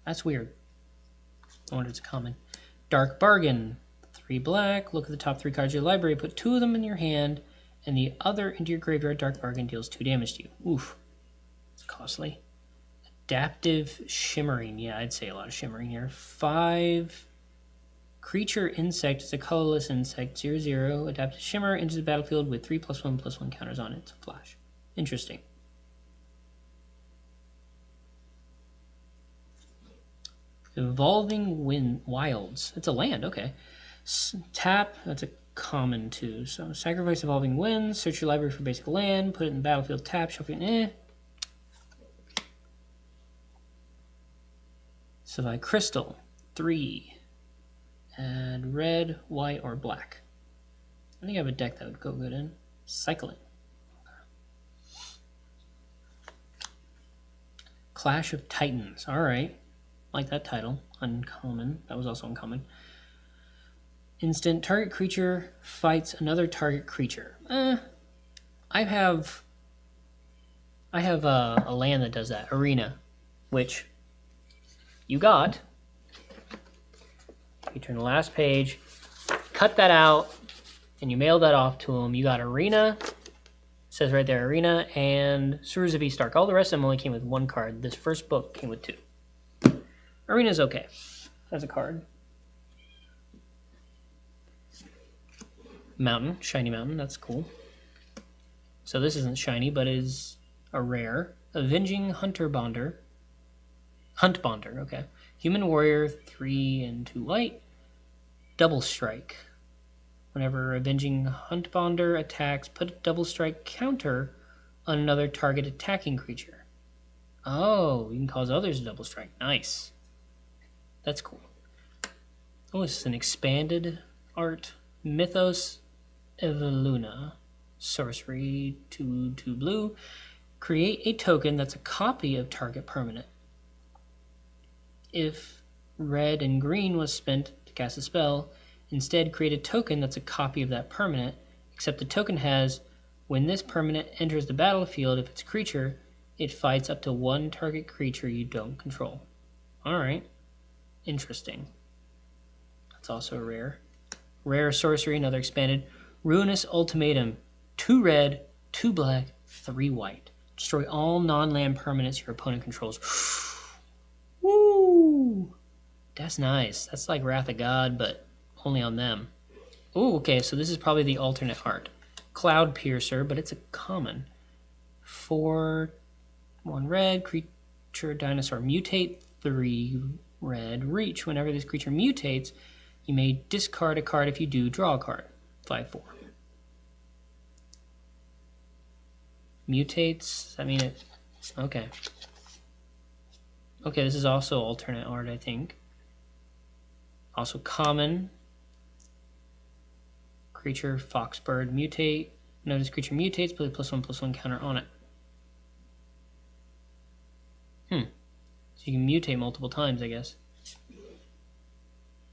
That's weird. I wonder if it's common. Dark Bargain. 3 black. Look at the top 3 cards of your library. Put 2 of them in your hand, and the other into your graveyard. Dark Bargain deals 2 damage to you. Oof. It's costly. Adaptive Shimmering. Yeah, I'd say a lot of shimmering here. 5. Creature Insect is a colorless insect. 0/0. Adaptive Shimmer enters the battlefield with 3+1/+1 counters on it. It's a flash. Interesting. Evolving Wilds. It's a land, okay. Tap, that's a common too. So sacrifice Evolving Winds, search your library for basic land, put it in the battlefield, tap, shuffle, Savai Crystal, 3. And red, white, or black. I think I have a deck that would go good in. Cycling. Clash of Titans. Alright. Like that title. Uncommon. That was also uncommon. Instant. Target creature fights another target creature. I have a land that does that. Arena. Which you got. You turn the last page. Cut that out. And you mail that off to them. You got Arena. Says right there, Arena and Sewers of East Ark. All the rest of them only came with 1 card. This first book came with 2. Arena's okay as a card. Mountain, Shiny Mountain, that's cool. So this isn't shiny, but is a rare. Avenging Hunt Bonder, okay. Human Warrior, 3 and 2 white. Double Strike. Whenever Avenging Hunt Bonder attacks, put a double strike counter on another target attacking creature. Oh, you can cause others to double strike. Nice. That's cool. Oh, this is an expanded art. Mythos Evoluna. Sorcery, 2 blue. Create a token that's a copy of target permanent. If red and green was spent to cast a spell, instead, create a token that's a copy of that permanent, except the token has, when this permanent enters the battlefield, if it's a creature, it fights up to 1 target creature you don't control. Alright. Interesting. That's also a rare. Rare sorcery, another expanded. Ruinous Ultimatum. 2 red, 2 black, 3 white. Destroy all non-land permanents your opponent controls. That's nice. That's like Wrath of God, but only on them. Ooh, okay, so this is probably the alternate art. Cloud Piercer, but it's a common. 4, 1 red, creature, dinosaur, mutate, 3 red, reach. Whenever this creature mutates, you may discard a card. If you do, draw a card. 5/4. Mutates, I mean it. Okay. Okay, this is also alternate art, I think. Also common. Creature, Foxbird, mutate. Notice creature mutates, put a +1/+1 counter on it. So you can mutate multiple times, I guess.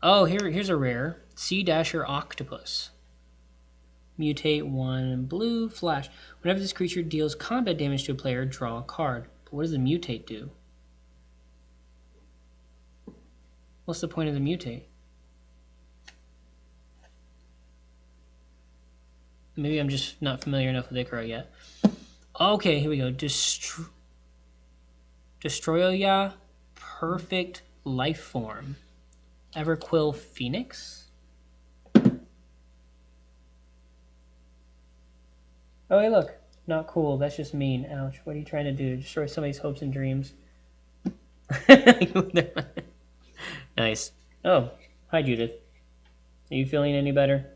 Oh, here's a rare. Sea Dasher Octopus. Mutate 1 blue, flash. Whenever this creature deals combat damage to a player, draw a card. But what does the mutate do? What's the point of the mutate? Maybe I'm just not familiar enough with Ikora yet. Okay, here we go. Destroya, Perfect Life Form. Everquill Phoenix? Oh, hey, look. Not cool. That's just mean. Ouch. What are you trying to do? Destroy somebody's hopes and dreams. Nice. Oh, hi, Judith. Are you feeling any better?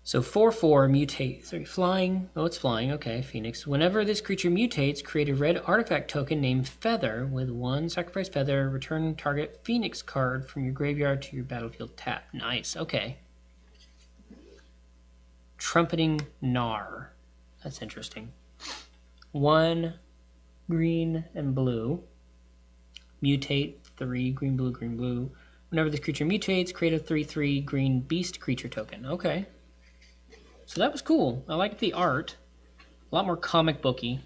So 4/4 mutate. 3 flying. Oh, it's flying. Okay, Phoenix. Whenever this creature mutates, create a red artifact token named Feather with 1 sacrifice feather. Return target Phoenix card from your graveyard to your battlefield tap. Nice. Okay. Trumpeting Gnar. That's interesting. 1 green and blue. Mutate 3 green, blue, green, blue. Whenever this creature mutates, create a 3/3 green beast creature token. Okay. So that was cool. I liked the art. A lot more comic booky,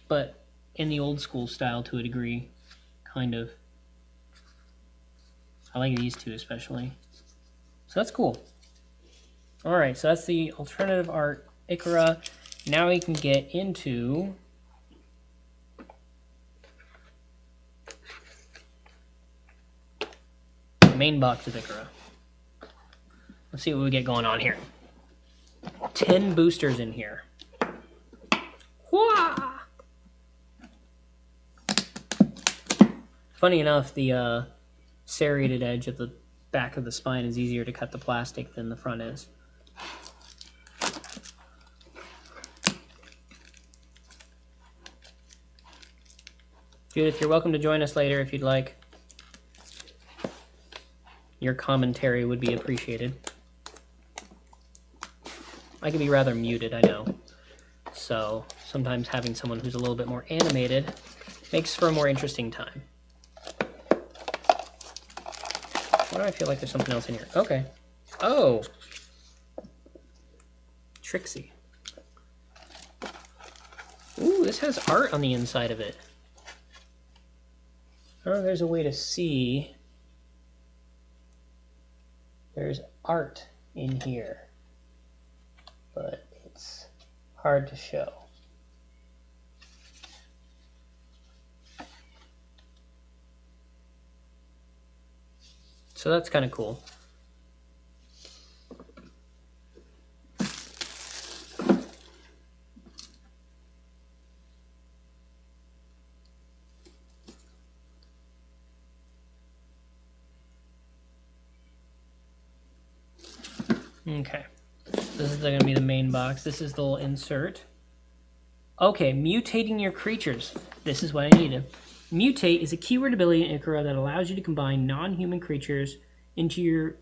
but in the old school style to a degree, kind of. I like these two especially. So that's cool. All right, so that's the alternative art Ikora. Now we can get into the main box of Ikora. Let's see what we get going on here. 10 boosters in here. Wah! Funny enough, the serrated edge of the back of the spine is easier to cut the plastic than the front is. Judith, you're welcome to join us later if you'd like. Your commentary would be appreciated. I can be rather muted, I know. So sometimes having someone who's a little bit more animated makes for a more interesting time. Why do I feel like there's something else in here? Okay. Oh! Trixie. Ooh, this has art on the inside of it. I don't know if there's a way to see. There's art in here, but it's hard to show. So that's kind of cool. Okay, this is going to be the main box. This is the little insert. Okay, mutating your creatures. This is what I needed. Mutate is a keyword ability in Ikora that allows you to combine non-human creatures into your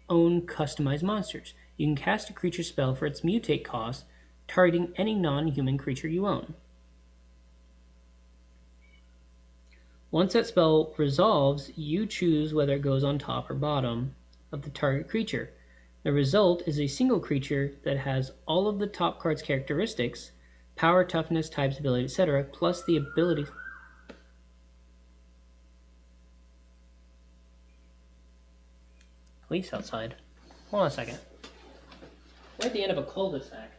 own customized monsters. You can cast a creature spell for its mutate cost, targeting any non-human creature you own. Once that spell resolves, you choose whether it goes on top or bottom of the target creature. The result is a single creature that has all of the top card's characteristics, power, toughness, types, ability, etc., plus the ability. Police outside. Hold on a second. We're at the end of a cul-de-sac.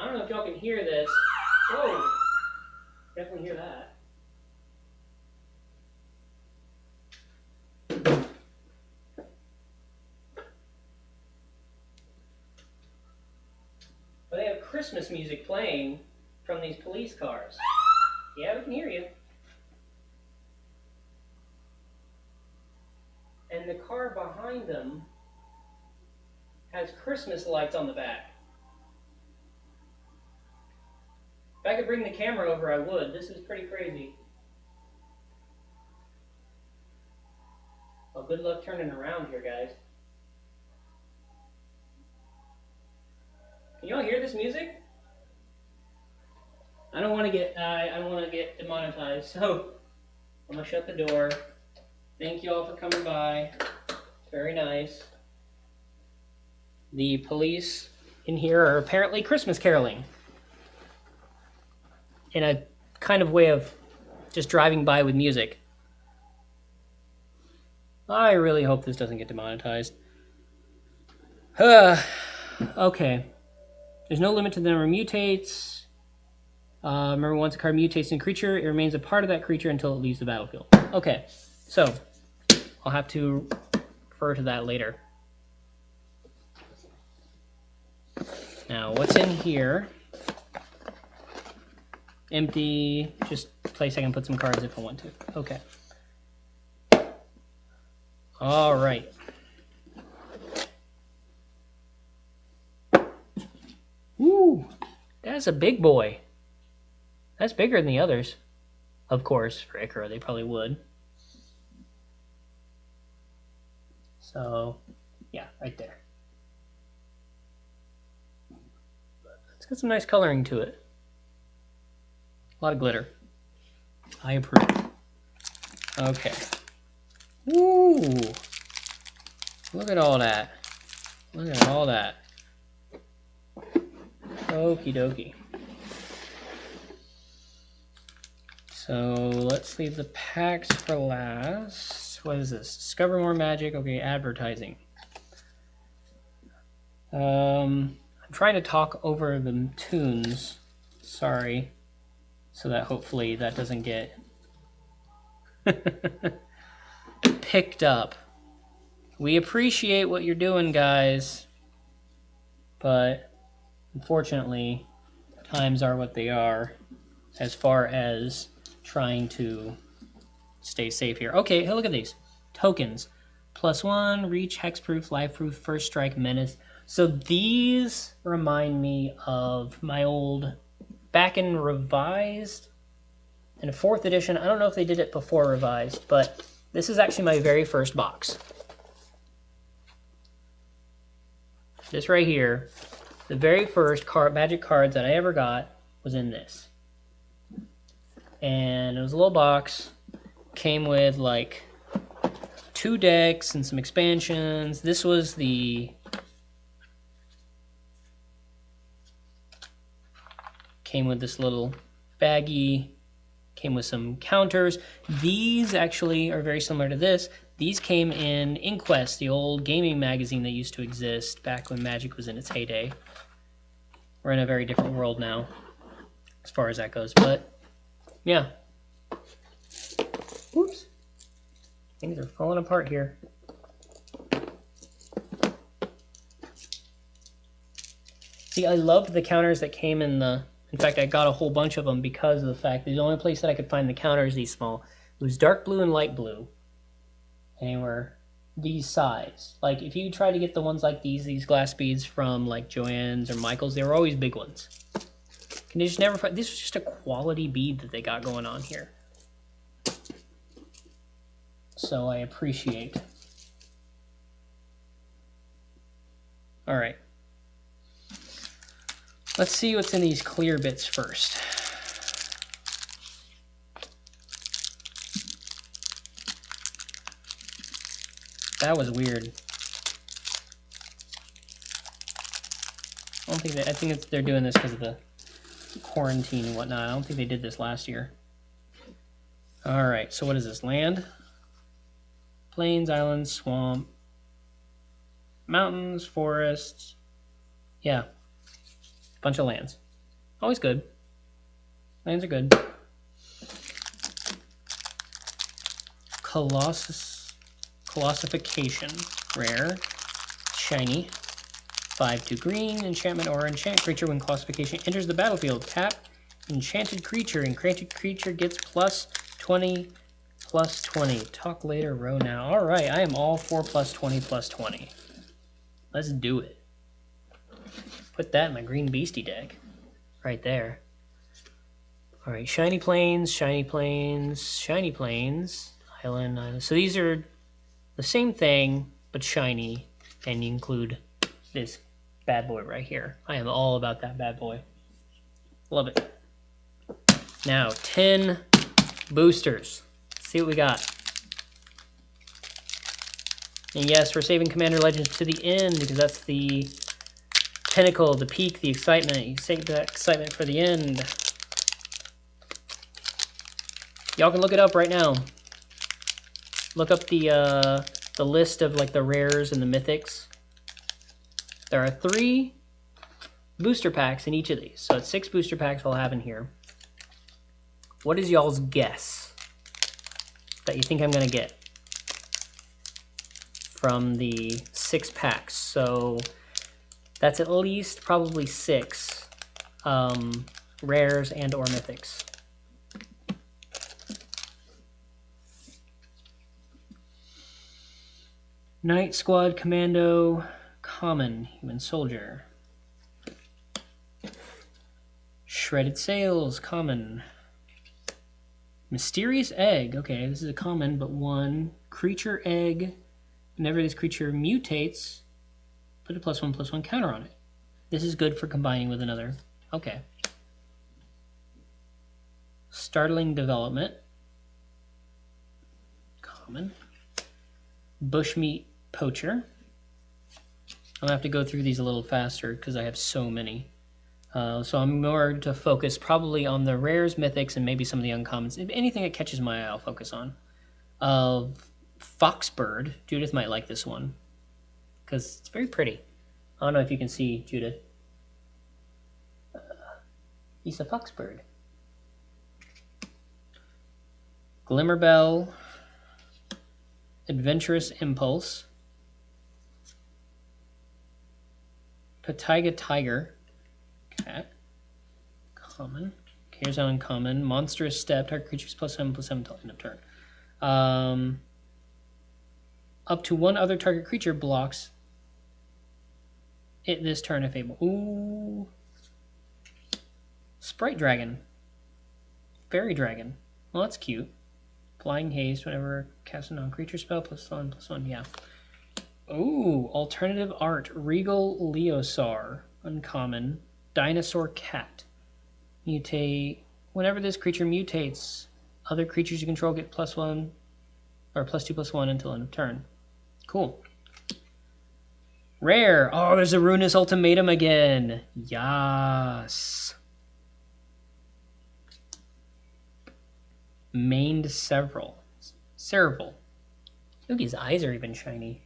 don't know if y'all can hear this. Whoa! Definitely hear that. But they have Christmas music playing from these police cars. Yeah, we can hear you. And the car behind them has Christmas lights on the back. If I could bring the camera over, I would. This is pretty crazy. Well, good luck turning around here, guys. Can y'all hear this music? I don't want to get demonetized, so I'm gonna shut the door. Thank you all for coming by. Very nice. The police in here are apparently Christmas caroling. In a kind of way of just driving by with music. I really hope this doesn't get demonetized. Okay. There's no limit to the number of mutates. Remember, once a card mutates in a creature, it remains a part of that creature until it leaves the battlefield. Okay, so I'll have to refer to that later. Now, what's in here? Empty, just a place I can put some cards if I want to. Okay. All right. Woo! That's a big boy. That's bigger than the others. Of course, for Ikora, they probably would. So, yeah, right there. It's got some nice coloring to it. A lot of glitter. I approve. Okay. Woo! Look at all that. Look at all that. Okie dokie. So let's leave the packs for last. What is this? Discover more magic. Okay, advertising. I'm trying to talk over the tunes. Sorry. So that hopefully that doesn't get picked up. We appreciate what you're doing, guys. But unfortunately, times are what they are as far as trying to stay safe here. Okay, hey, look at these. Tokens. +1, reach, hexproof, life-proof, first strike, menace. So these remind me of my old, back in Revised, in a 4th edition. I don't know if they did it before Revised, but this is actually my very first box. This right here, the very first magic cards that I ever got was in this. And it was a little box, came with like 2 decks and some expansions. This was the came with this little baggie, came with some counters. These actually are very similar to this. These came in Inquest, the old gaming magazine that used to exist back when Magic was in its heyday. We're in a very different world now as far as that goes, but yeah. Oops. Things are falling apart here. See, I loved the counters that came in the... In fact, I got a whole bunch of them because of the fact that the only place that I could find the counters these small, it was dark blue and light blue. And they were these size. Like, if you try to get the ones like these glass beads from, like, Joann's or Michael's, they were always big ones. And they just never find... This was just a quality bead that they got going on here. So I appreciate. All right. Let's see what's in these clear bits first. That was weird. I don't think that. I think they're doing this because of the quarantine and whatnot. I don't think they did this last year. All right. So what is this? Land, plains, islands, swamp, mountains, forests. Yeah. Bunch of lands. Always good. Lands are good. Colossification. Rare. Shiny. 5/2 green. Enchantment or enchant creature when Colossification enters the battlefield. Tap enchanted creature. Enchanted creature gets +20/+20. Talk later, row now. Alright, I am all for +20/+20. Let's do it. Put that in my green beastie deck. Right there. Alright, shiny plains, shiny plains, shiny plains, island. So these are the same thing, but shiny, and you include this bad boy right here. I am all about that bad boy. Love it. Now, 10 boosters. Let's see what we got. And yes, we're saving Commander Legends to the end because that's the pinnacle, the peak, the excitement. You save that excitement for the end. Y'all can look it up right now. Look up the list of like the rares and the mythics. There are 3 booster packs in each of these. So it's 6 booster packs I'll have in here. What is y'all's guess that you think I'm going to get from the 6 packs? So that's at least probably 6 rares and or mythics. Knight Squad Commando Common Human Soldier. Shredded Sails Common. Mysterious Egg. Okay, this is a common, but 1 creature egg. Whenever this creature mutates, put a +1/+1 counter on it. This is good for combining with another. Okay. Startling Development. Common. Bushmeat Poacher. I'll have to go through these a little faster because I have so many. So I'm more to focus probably on the rares, mythics, and maybe some of the uncommons. Anything that catches my eye, I'll focus on. Foxbird. Judith might like this one because it's very pretty. I don't know if you can see Judith. He's a foxbird. Glimmerbell. Adventurous Impulse. Pataiga Tiger. Cat. Common. Here's an uncommon. Monstrous Step. Target creatures +7/+7 until end of turn. Up to 1 other target creature blocks it this turn if able. Ooh. Sprite Dragon. Fairy Dragon. Well, that's cute. Flying Haste whenever cast a non-creature spell +1/+1. Yeah. Ooh. Alternative Art. Regal Leosar. Uncommon. Dinosaur Cat. Mutate. Whenever this creature mutates, other creatures you control get +1 or +2/+1 until end of turn. Cool. Rare. Oh, there's a Ruinous Ultimatum again. Yas. Maned Several. Cerebral. Look, his eyes are even shiny.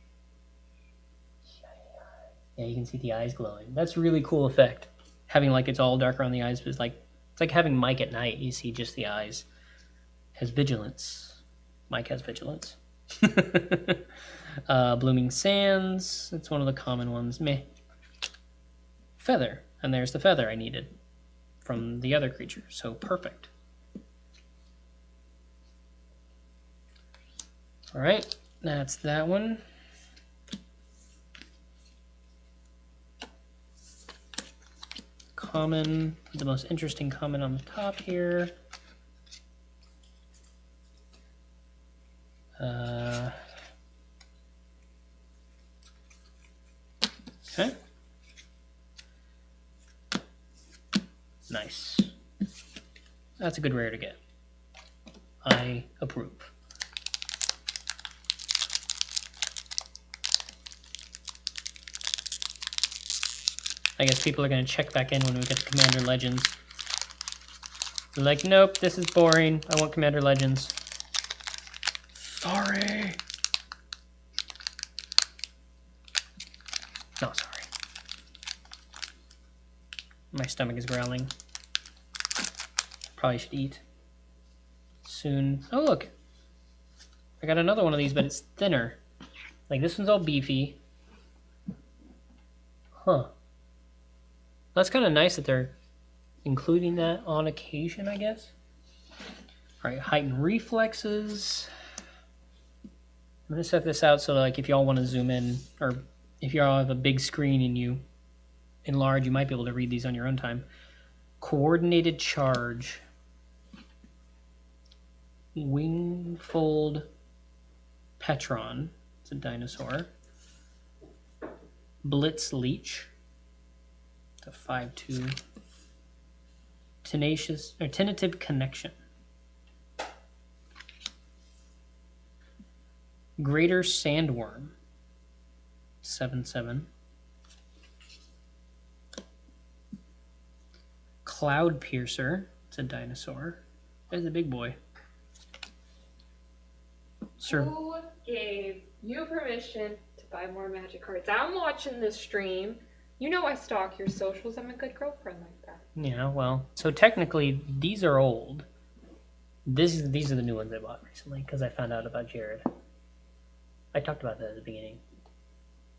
Yeah, you can see the eyes glowing. That's a really cool effect. Having like it's all dark around the eyes, but it's like having Mike at night. You see just the eyes. Has vigilance. Mike has vigilance. Blooming Sands. That's one of the common ones. Meh. Feather. And there's the feather I needed from the other creature. So perfect. Alright, that's that one. Common, the most interesting common on the top here. Okay. Nice. That's a good rare to get. I approve. I guess people are going to check back in when we get to Commander Legends. They're like, nope, this is boring. I want Commander Legends. Sorry. No, sorry. My stomach is growling. Probably should eat soon. Oh, look. I got another one of these, but it's thinner. Like, this one's all beefy. Huh. That's kind of nice that they're including that on occasion, I guess. All right, heightened reflexes. I'm going to set this out so, like, if y'all want to zoom in, or if y'all have a big screen and you enlarge, you might be able to read these on your own time. Coordinated charge. Wingfold Petron. It's a dinosaur. Blitz Leech. It's a 5/2. Tenacious or Tentative Connection. Greater Sandworm. 7/7. Cloud Piercer. It's a dinosaur. There's a big boy. Who gave you permission to buy more Magic cards? I'm watching this stream. You know I stalk your socials. I'm a good girlfriend like that. Yeah, well, so technically these are old. These are the new ones I bought recently because I found out about Jared. I talked about that at the beginning.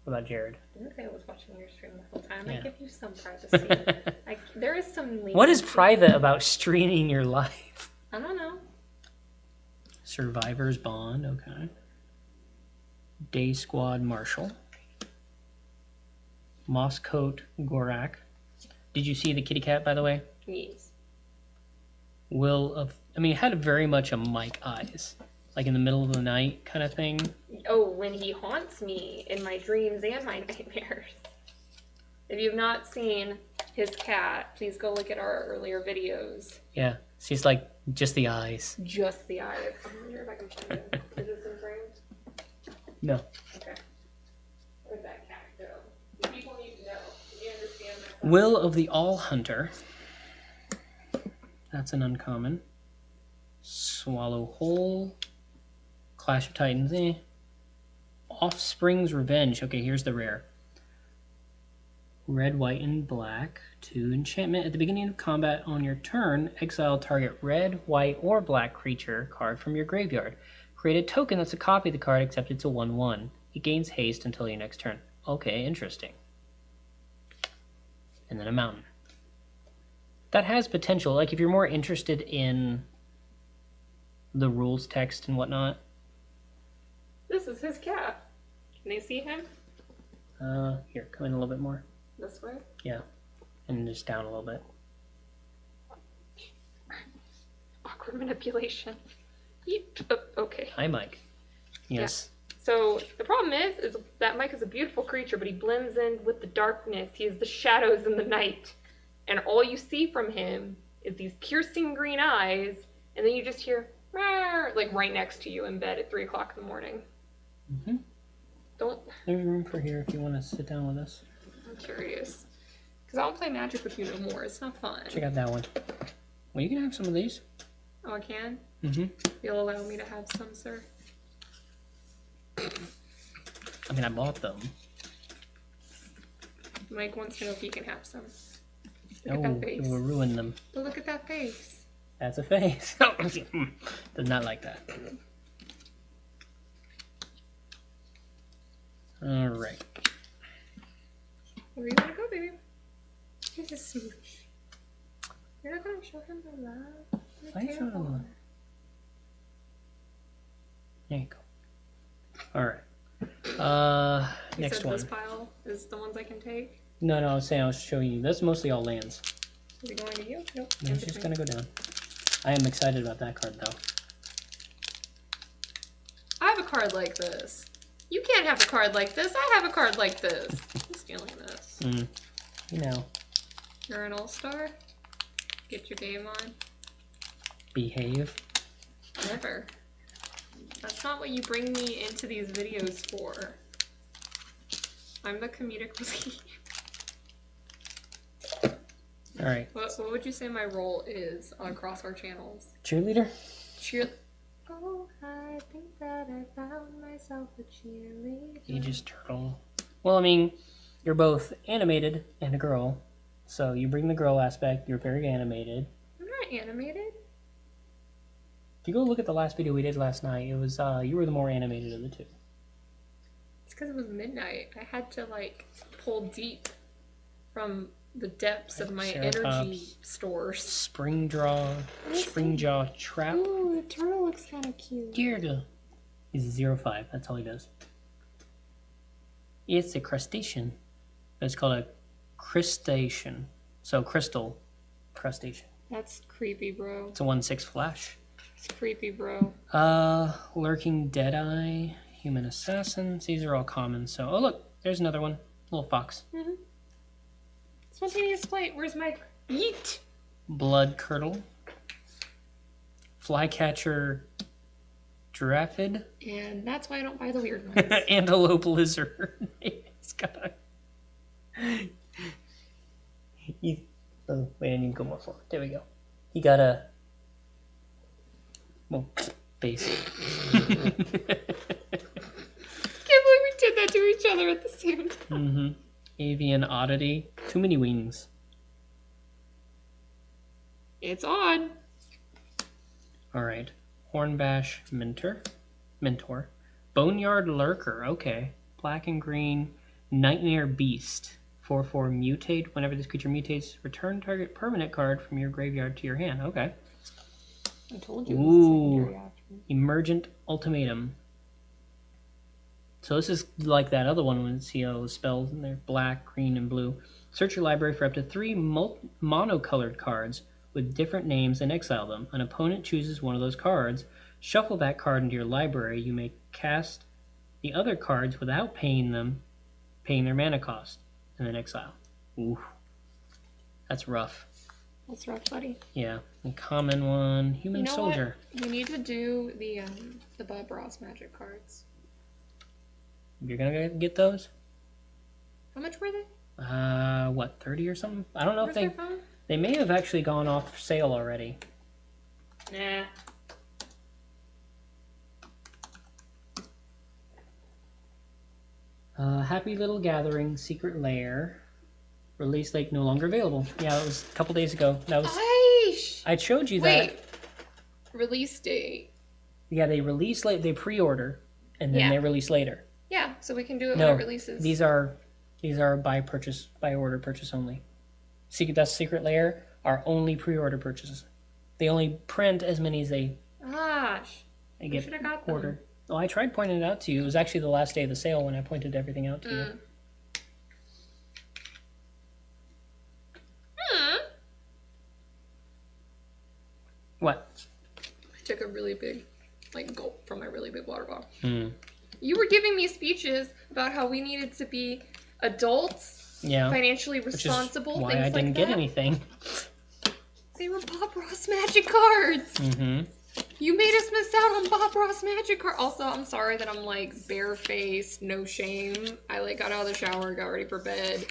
About Jared. I didn't say I was watching your stream the whole time. Yeah. I give you some privacy. There is some leniency. What is private about streaming your life? I don't know. Survivor's Bond, okay. Day Squad Marshal. Mosscoat Gorak. Did you see the kitty cat, by the way? Yes. It had very much a Mike eyes. Like in the middle of the night kind of thing. Oh, when he haunts me in my dreams and my nightmares. If you've not seen his cat, please go look at our earlier videos. Yeah, she's like just the eyes. Just the eyes. I wonder if I can find it. Is this in frames? No. Okay. Where'd that cat go? The people need to know. Do you understand that? Will of the All Hunter. That's an uncommon. Swallow Whole. Clash of Titans, Offspring's Revenge. Okay, here's the rare. Red, white, and black. 2 enchantment. At the beginning of combat on your turn, exile target red, white, or black creature card from your graveyard. Create a token that's a copy of the card, except it's a 1/1. It gains haste until your next turn. Okay, interesting. And then a mountain. That has potential. Like, if you're more interested in the rules text and whatnot. This is his cat. Can they see him? Here, come in a little bit more. This way? Yeah. And just down a little bit. Awkward manipulation. Okay. Hi, Mike. Yes. Yeah. So the problem is that Mike is a beautiful creature, but he blends in with the darkness. He is the shadows in the night. And all you see from him is these piercing green eyes, and then you just hear, like right next to you in bed at 3 o'clock in the morning. Mm-hmm. There's room for here if you want to sit down with us. I'm curious. Because I don't play Magic with you no more. It's not fun. Check out that one. Well, you can have some of these. Oh, I can? Mm-hmm. You'll allow me to have some, sir? I mean, I bought them. Mike wants to know if he can have some. Look at that face. It will ruin them. But look at that face. That's a face. Does not like that. All right. Where you want to go, baby? Here's a smooch. You're not going to show him the love? I showed him love. There you go. All right. Next one. This pile is the ones I can take? No, I was saying I was showing you. That's mostly all lands. Is it going to you? Nope. No, it's just going to go down. I am excited about that card, though. I have a card like this. You can't have a card like this. I have a card like this. I'm stealing this. You know. You're an all-star? Get your game on. Behave. Never. That's not what you bring me into these videos for. I'm the comedic relief. All right. What would you say my role is across our channels? Cheerleader? Oh, I think that I found myself a cheerleader. Aegis Turtle. Well, I mean, you're both animated and a girl. So you bring the girl aspect. You're very animated. I'm not animated. If you go look at the last video we did last night, it was you were the more animated of the two. It's because it was midnight. I had to like pull deep from the depths of my energy stores. Springjaw Trap. Ooh, the turtle looks kind of cute. Dear, he's 0-5. That's all he does. It's a crustacean. It's called a crustacean. So crystal crustacean. That's creepy, bro. It's a 1/6 flash. It's creepy, bro. Lurking Deadeye, Human Assassins. These are all common. So, oh look, there's another one. Little fox. Mm-hmm. Spontaneous flight. Where's my yeet? Blood Curdle. Flycatcher Girafid. And that's why I don't buy the weird ones. Antelope Lizard. It's got a... Oh, wait, I need to go more forward. There we go. He got a... Well, base. Can't believe we did that to each other at the same time. Mm-hmm. Avian Oddity. Too many wings. It's odd. Alright. Hornbash Mentor. Boneyard Lurker. Okay. Black and green. Nightmare Beast. 4/4 mutate. Whenever this creature mutates, return target permanent card from your graveyard to your hand. Okay. I told you. Ooh. Emergent Ultimatum. So this is like that other one when see all the spells and they're black, green, and blue. Search your library for up to 3 monocolored cards with different names and exile them. An opponent chooses one of those cards. Shuffle that card into your library. You may cast the other cards without paying their mana cost, and then exile. Ooh. That's rough. That's rough, buddy. Yeah. A common one. Human Soldier. What? We need to do the Bob Ross magic cards. You're gonna get those? How much were they? What, 30 or something? I don't know if Where's they may have actually gone off sale already. Nah. Happy Little Gathering, Secret Lair, Release Lake no longer available. Yeah, it was a couple days ago. That was. I showed you that. Wait. Release date. Yeah, they release late. They pre-order, and then they release later. Yeah, so we can do it when it releases. These are by order purchase only. That's Secret Lair are only pre-order purchases. They only print as many as they. Gosh. They get ordered. Oh, I tried pointing it out to you. It was actually the last day of the sale when I pointed everything out to you. What? I took a really big, gulp from my really big water bottle. Hmm. You were giving me speeches about how we needed to be adults, financially responsible, which is why I didn't get anything. They were Bob Ross magic cards. Mm-hmm. You made us miss out on Bob Ross magic cards. Also, I'm sorry that I'm barefaced, no shame. I got out of the shower, got ready for bed,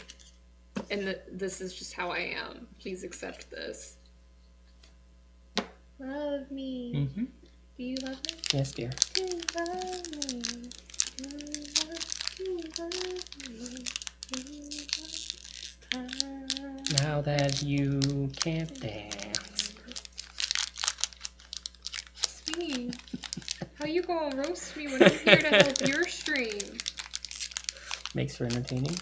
and this is just how I am. Please accept this. Love me. Mm-hmm. Do you love me? Yes, dear. Do you love me? Do you love me? Now that you can't dance. Sweet. How you gonna roast me when I'm here to help your stream? Makes for entertaining.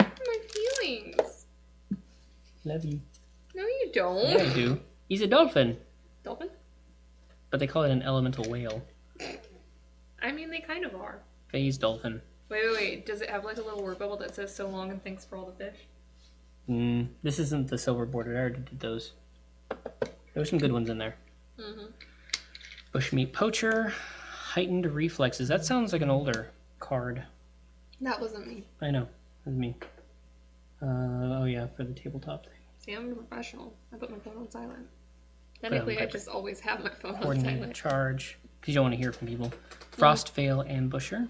My feelings. Love you. No, you don't. Yeah, I do. He's a dolphin. Dolphin? But they call it an elemental whale. I mean, they kind of are. Phase dolphin. Wait. Does it have a little word bubble that says so long and thanks for all the fish? This isn't the silver bordered. I already did those. There were some good ones in there. Mm-hmm. Bushmeat Poacher. Heightened Reflexes. That sounds like an older card. That wasn't me. I know. It was me. Oh yeah, for the tabletop thing. See, I'm a professional. I put my phone on silent. Technically, I just always have my phone on silent. Coordinated Charge. Because you don't want to hear from people. Frostveil Ambusher.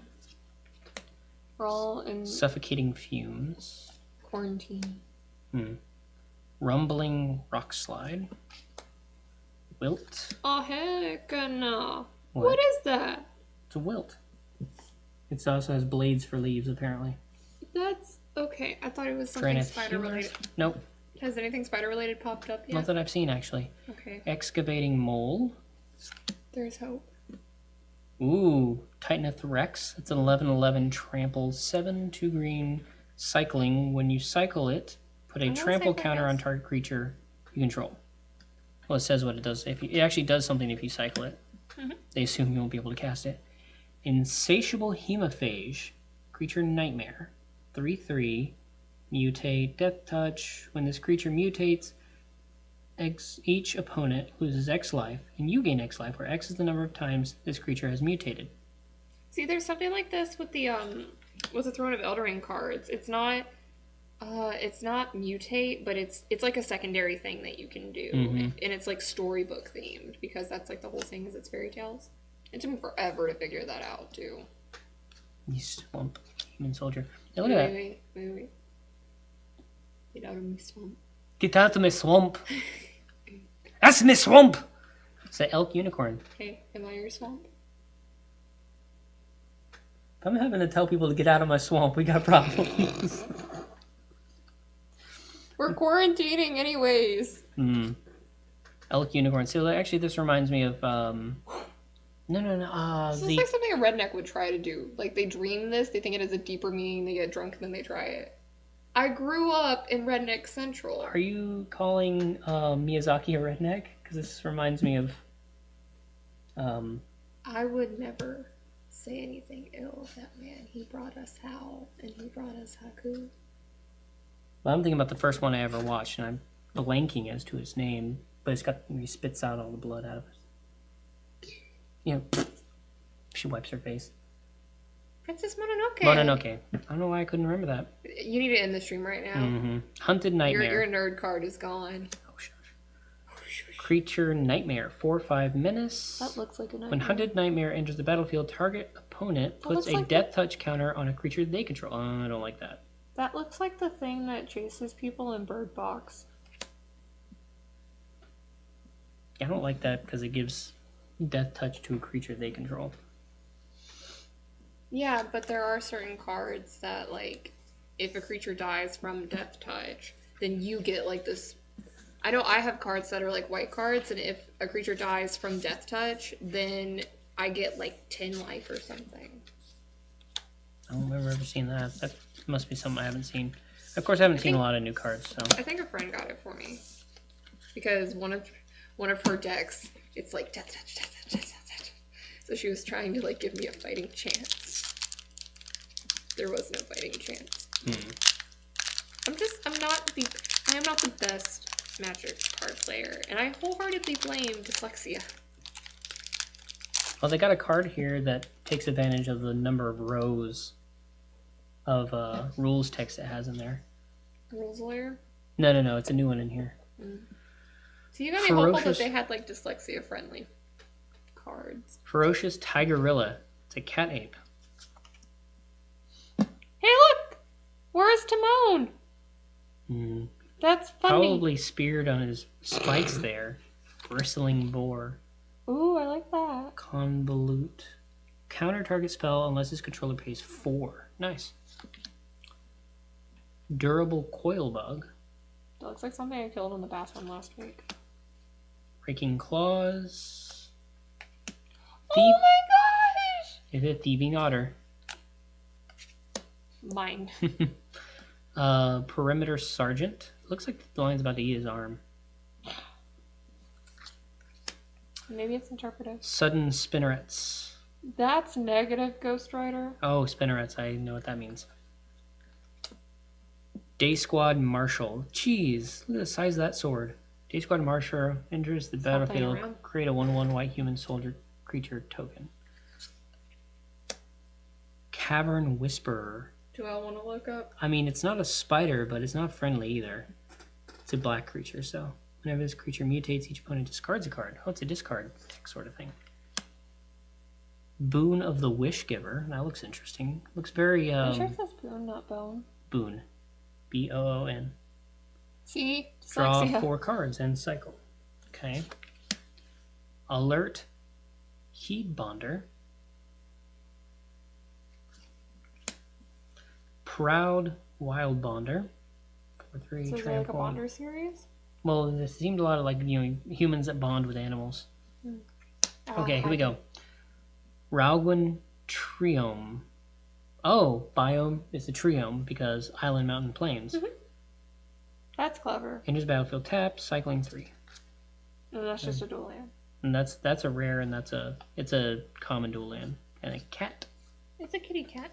Brawl and Suffocating Fumes. Quarantine. Rumbling Rock Slide. Wilt. Oh, heck no. What is that? It's a wilt. It also has blades for leaves, apparently. That's... Okay, I thought it was something spider-related. Nope. Has anything spider-related popped up yet? Not that I've seen, actually. Okay. Excavating Mole. There's hope. Ooh, Titaneth Rex. It's an 11/11 trample, 7/2 green cycling. When you cycle it, put a I'm gonna trample say counter on Vegas. target creature you control. Well, it says what it does. It actually does something if you cycle it. Mhm. They assume you won't be able to cast it. Insatiable Hemophage, creature nightmare, 3/3, mutate, death touch. When this creature mutates, each opponent loses X life, and you gain X life, where X is the number of times this creature has mutated. See, there's something like this with the Throne of Eldering cards. It's not mutate, but it's like a secondary thing that you can do, and it's like storybook themed because that's like the whole thing is it's fairy tales. It took me forever to figure that out too. You swamp human soldier. Now look at that. Wait. Get out of my swamp. Get out of my swamp. That's my swamp. It's an elk unicorn. Hey, am I your swamp? If I'm having to tell people to get out of my swamp, we got problems. We're quarantining anyways. Elk unicorn. So actually, this reminds me of This is like something a redneck would try to do. Like they dream this, they think it has a deeper meaning, they get drunk, and then they try it. I grew up in Redneck Central. Are you calling Miyazaki a redneck? Because this reminds me of. I would never say anything ill of that man. He brought us Howl, and he brought us Haku. Well, I'm thinking about the first one I ever watched, and I'm blanking as to his name, but he spits out all the blood out of it. You know, she wipes her face. Princess Mononoke. Mononoke. I don't know why I couldn't remember that. You need to end the stream right now. Hunted Nightmare. Your nerd card is gone. Oh, shush. Creature Nightmare. 4/5 menace. That looks like a nightmare. When Hunted Nightmare enters the battlefield, target opponent puts a death touch counter on a creature they control. Oh, I don't like that. That looks like the thing that chases people in Bird Box. I don't like that because it gives death touch to a creature they control. Yeah, but there are certain cards that, like, if a creature dies from death touch, then you get, like, this... I know I have cards that are, like, white cards, and if a creature dies from death touch, then I get, like, 10 life or something. I don't remember ever seeing that. That must be something I haven't seen. Of course, I haven't seen a lot of new cards, so... I think a friend got it for me. Because one of her decks, it's like, death touch, death touch, death touch. So she was trying to, like, give me a fighting chance. There was no fighting chance. I am not the best Magic card player, and I wholeheartedly blame dyslexia. Well, they got a card here that takes advantage of the number of rows of rules text it has in there. Rules Lair? No, it's a new one in here. So you got me hopeful that they had, like, dyslexia-friendly cards. Ferocious Tigerilla. It's a cat ape. Hey, look! Where's Timon? That's funny. Probably speared on his spikes there. Bristling boar. Ooh, I like that. Convolute. Counter target spell unless his controller pays 4. Nice. Durable coil bug. That looks like something I killed in the bathroom last week. Raking claws. Oh my gosh! Is it thieving otter? Mine. Perimeter sergeant. Looks like the lion's about to eat his arm. Maybe it's interpretive. Sudden spinnerets. That's negative, Ghost Rider. Oh, spinnerets. I know what that means. Day Squad Marshal. Jeez, look at the size of that sword. Day Squad Marshal enters the battlefield. Create a 1/1 white human soldier creature token. Cavern Whisperer. Do I want to look up? I mean, it's not a spider, but it's not friendly either. It's a black creature, so whenever this creature mutates, each opponent discards a card. Oh, it's a discard sort of thing. Boon of the Wish Giver. That looks interesting. Looks very I'm sure it says boon, not bone. Boon. B-O-O-N. See? Draw Dyslexia. 4 cards and cycle. Okay. Alert Heed Bonder. Proud Wild Bonder. 4/3 So is it like a Bonder series? Well, there seemed a lot of, like, you know, humans that bond with animals. Okay, here we go. Ralgwin Triome. Oh, biome is the triome because island, mountain, plains. That's clever. Enters battlefield tap, cycling 3. No, that's just a dual land. And that's a rare, and it's a common dual land. And a cat. It's a kitty cat.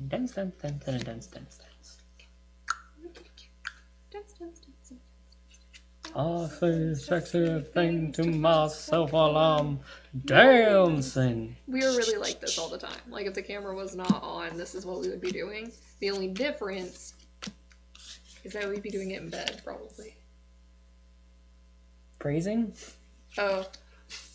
Dance, dance, dance, dance, dance, dance, dance. Dance, dance, dance. I say sexy thing to myself while I'm dancing. We were really like this all the time. Like, if the camera was not on, this is what we would be doing. The only difference is that we'd be doing it in bed, probably. Phrasing? Oh.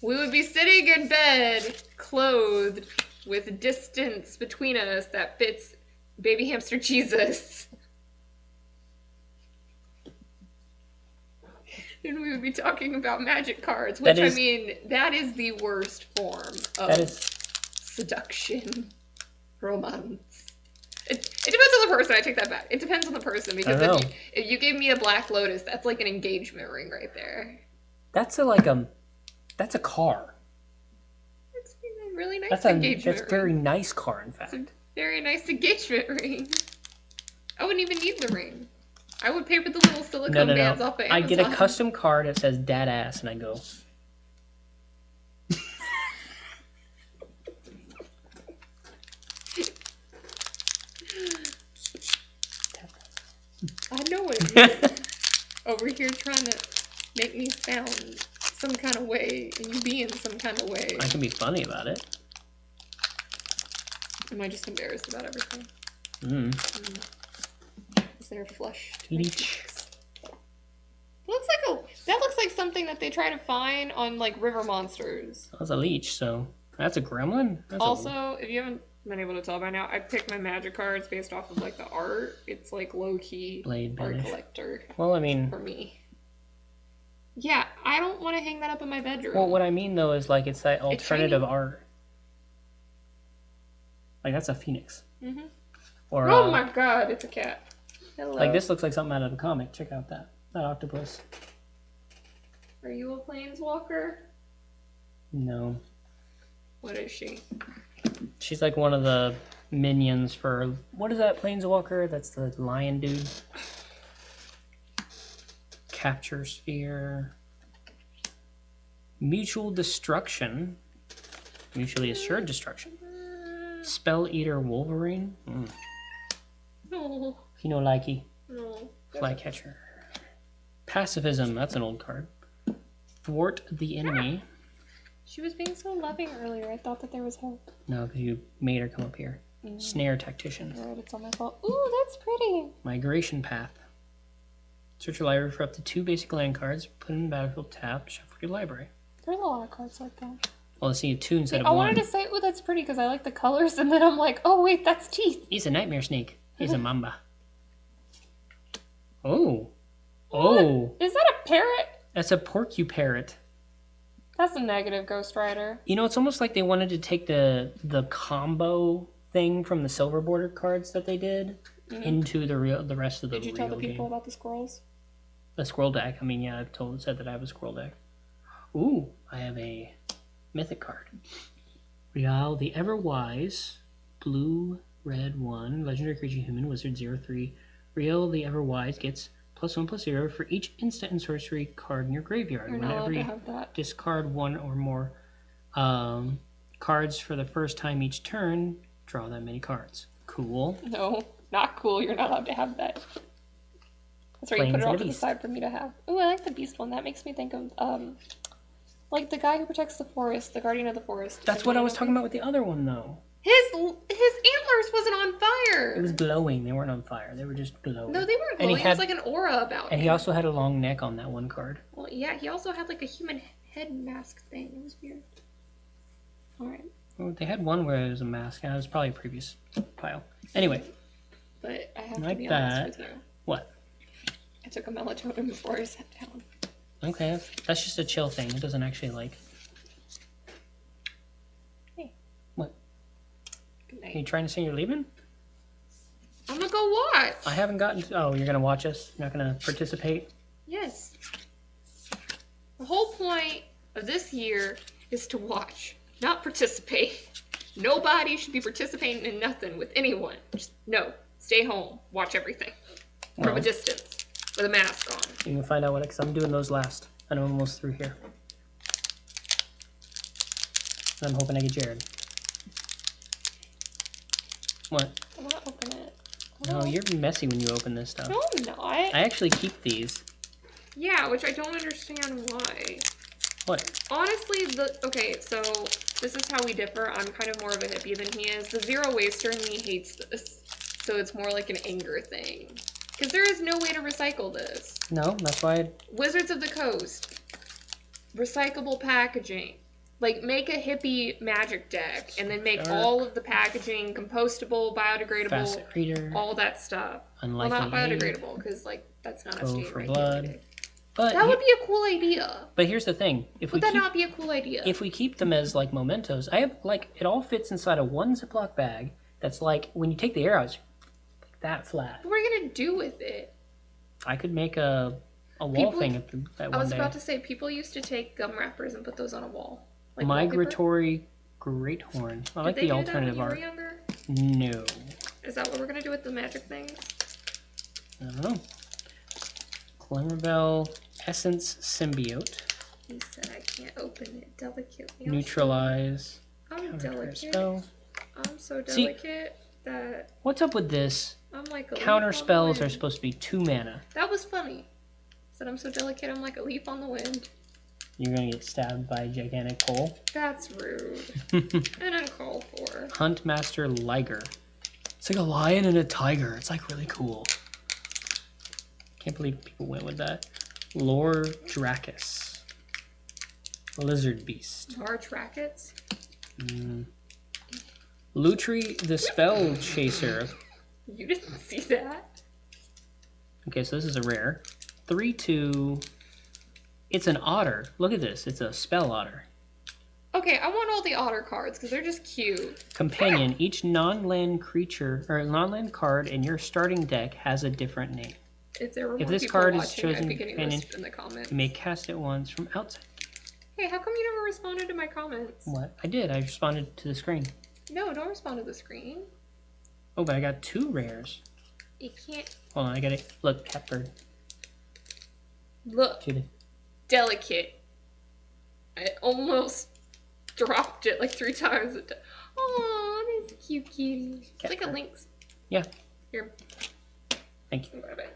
We would be sitting in bed, clothed, with distance between us that fits baby hamster Jesus. And we would be talking about magic cards, which, I mean, that is the worst form of seduction, romance. It depends on the person. I take that back. It depends on the person, because if you gave me a Black Lotus, that's like an engagement ring right there. That's a car. That's a really nice engagement ring. That's a very nice car, in fact. It's a very nice engagement ring. I wouldn't even need the ring. I would pay for the little silicone bands off of Amazon. I get a custom card that says "Dad Ass" and I go. I know it. Over here trying to make me sound some kind of way, and you be in some kind of way. I can be funny about it. Am I just embarrassed about everything? Is there a flush? Leech. That looks like something that they try to find on like river monsters. That's a leech, so that's a gremlin. If you haven't been able to tell by now, I picked my magic cards based off of like the art. It's like low key Blade art banish. collector. Well, I mean, for me. Yeah, I don't want to hang that up in my bedroom. Well, what I mean though is like it's that alternative art. Like that's a phoenix. Or oh my god, it's a cat. Hello. Like this looks like something out of a comic. Check out that octopus. Are you a planeswalker? No. What is she? She's like one of the minions for what is that planeswalker? That's the lion dude. Capture sphere. Mutual destruction. Mutually assured destruction. Spell Eater Wolverine. No. Likey. No. Flycatcher. Pacifism. That's an old card. Thwart the enemy. She was being so loving earlier. I thought that there was hope. No, because you made her come up here. Snare Tactician. Right, it's all my fault. Ooh, that's pretty. Migration Path. Search your library for up to 2 basic land cards. Put in the battlefield tap. Shuffle your library. There's a lot of cards like that. Well, let's see 2 instead of 1. I wanted to say, ooh, that's pretty because I like the colors, and then I'm like, oh wait, that's teeth. He's a nightmare snake. He's a mamba. Oh. Oh. Is that a parrot? That's a porcupine. That's a negative, Ghost Rider. You know, it's almost like they wanted to take the combo thing from the silver border cards that they did into the rest of the real game. Did you tell the people about the squirrels? The squirrel deck. I mean, yeah, said that I have a squirrel deck. Ooh, I have a mythic card. Rial the Everwise, blue, red 1, legendary creature, human, wizard 0/3. Rial the Everwise gets +1/+0 for each instant and sorcery card in your graveyard. You're not allowed to have that. Discard 1 or more cards for the first time each turn. Draw that many cards. Cool. No, not cool. You're not allowed to have that. That's right. You put it off to the side for me to have. Ooh, I like the beast one. That makes me think of like the guy who protects the forest, the guardian of the forest. That's what I was talking about with the other one, though. His antlers wasn't on fire. It was glowing. They weren't on fire. They were just glowing. No, they weren't glowing. It was like an aura about And he also had a long neck on that one card. Well, yeah, he also had like a human head mask thing. It was weird. All right. Well, they had one where it was a mask. It was probably a previous pile. Anyway. But I have like to be that. honest with you. What? I took a melatonin before I sat down. Okay. That's just a chill thing. It doesn't actually like... Are you trying to say you're leaving? I'm gonna go watch. I haven't gotten to... Oh, you're gonna watch us? You're not gonna participate? Yes. The whole point of this year is to watch, not participate. Nobody should be participating in nothing with anyone. Just no. Stay home. Watch everything from a distance with a mask on. You can find out what, because I'm doing those last. And I'm almost through here. And I'm hoping I get Jared. What? I'm not opening it. No, you're messy when you open this stuff. No, I'm not. I actually keep these. Yeah, which I don't understand why. What? Honestly, okay, so this is how we differ. I'm kind of more of a hippie than he is. The zero waster in me hates this. So it's more like an anger thing. Because there is no way to recycle this. No, that's why Wizards of the Coast. Recyclable packaging. Like, make a hippie magic deck and then make all of the packaging compostable, biodegradable, facet reader, all that stuff. unlikely Well, not aid, biodegradable, because, like, that's not a go state for regulated. blood. But That would be a cool idea. But here's the thing: Would that not be a cool idea? If we keep them as like mementos, I have like it all fits inside of one Ziploc bag. That's like when you take the air out, it's like that flat. What are you gonna do with it? I could make a wall People- thing at I one was day. about to say, people used to take gum wrappers and put those on a wall. Like Migratory great horn. I like the alternative art. Did they do that when you were younger? No, Is that what we're gonna do with the magic things? I don't know. Clemmerville Essence Symbiote. He said I can't open it delicately. Neutralize. I'm Counter delicate. spell. I'm so See- delicate that What's up with this? I'm like a Counter leaf on the spells are wind. supposed to be 2 mana. That was funny. Said I'm so delicate, I'm like a leaf on the wind. You're gonna get stabbed by a gigantic pole. That's rude and uncalled for. Huntmaster Liger. It's like a lion and a tiger. It's like really cool. Can't believe people went with that. Lore Dracus. Lizard Beast. Large rackets. Lutri the Spell Chaser. You didn't see that. Okay, so this is a rare. 3/2. It's an otter. Look at this. It's a spell otter. Okay, I want all the otter cards because they're just cute. Companion. Each non-land creature or non-land card in your starting deck has a different name. If there were If more this people card is watching, chosen I'd be getting companion, this in the comments. You may cast it once from outside. Hey, how come you never responded to my comments? What? I did. I responded to the screen. No, don't respond to the screen. Oh, but I got 2 rares. You can't. Hold on, I got it. Look, Catbird. Look, Judith. delicate. I almost dropped it like 3 times. Oh, that's cute kitty. It's like a Catbird. lynx. Yeah. Here. Thank you. Bye-bye.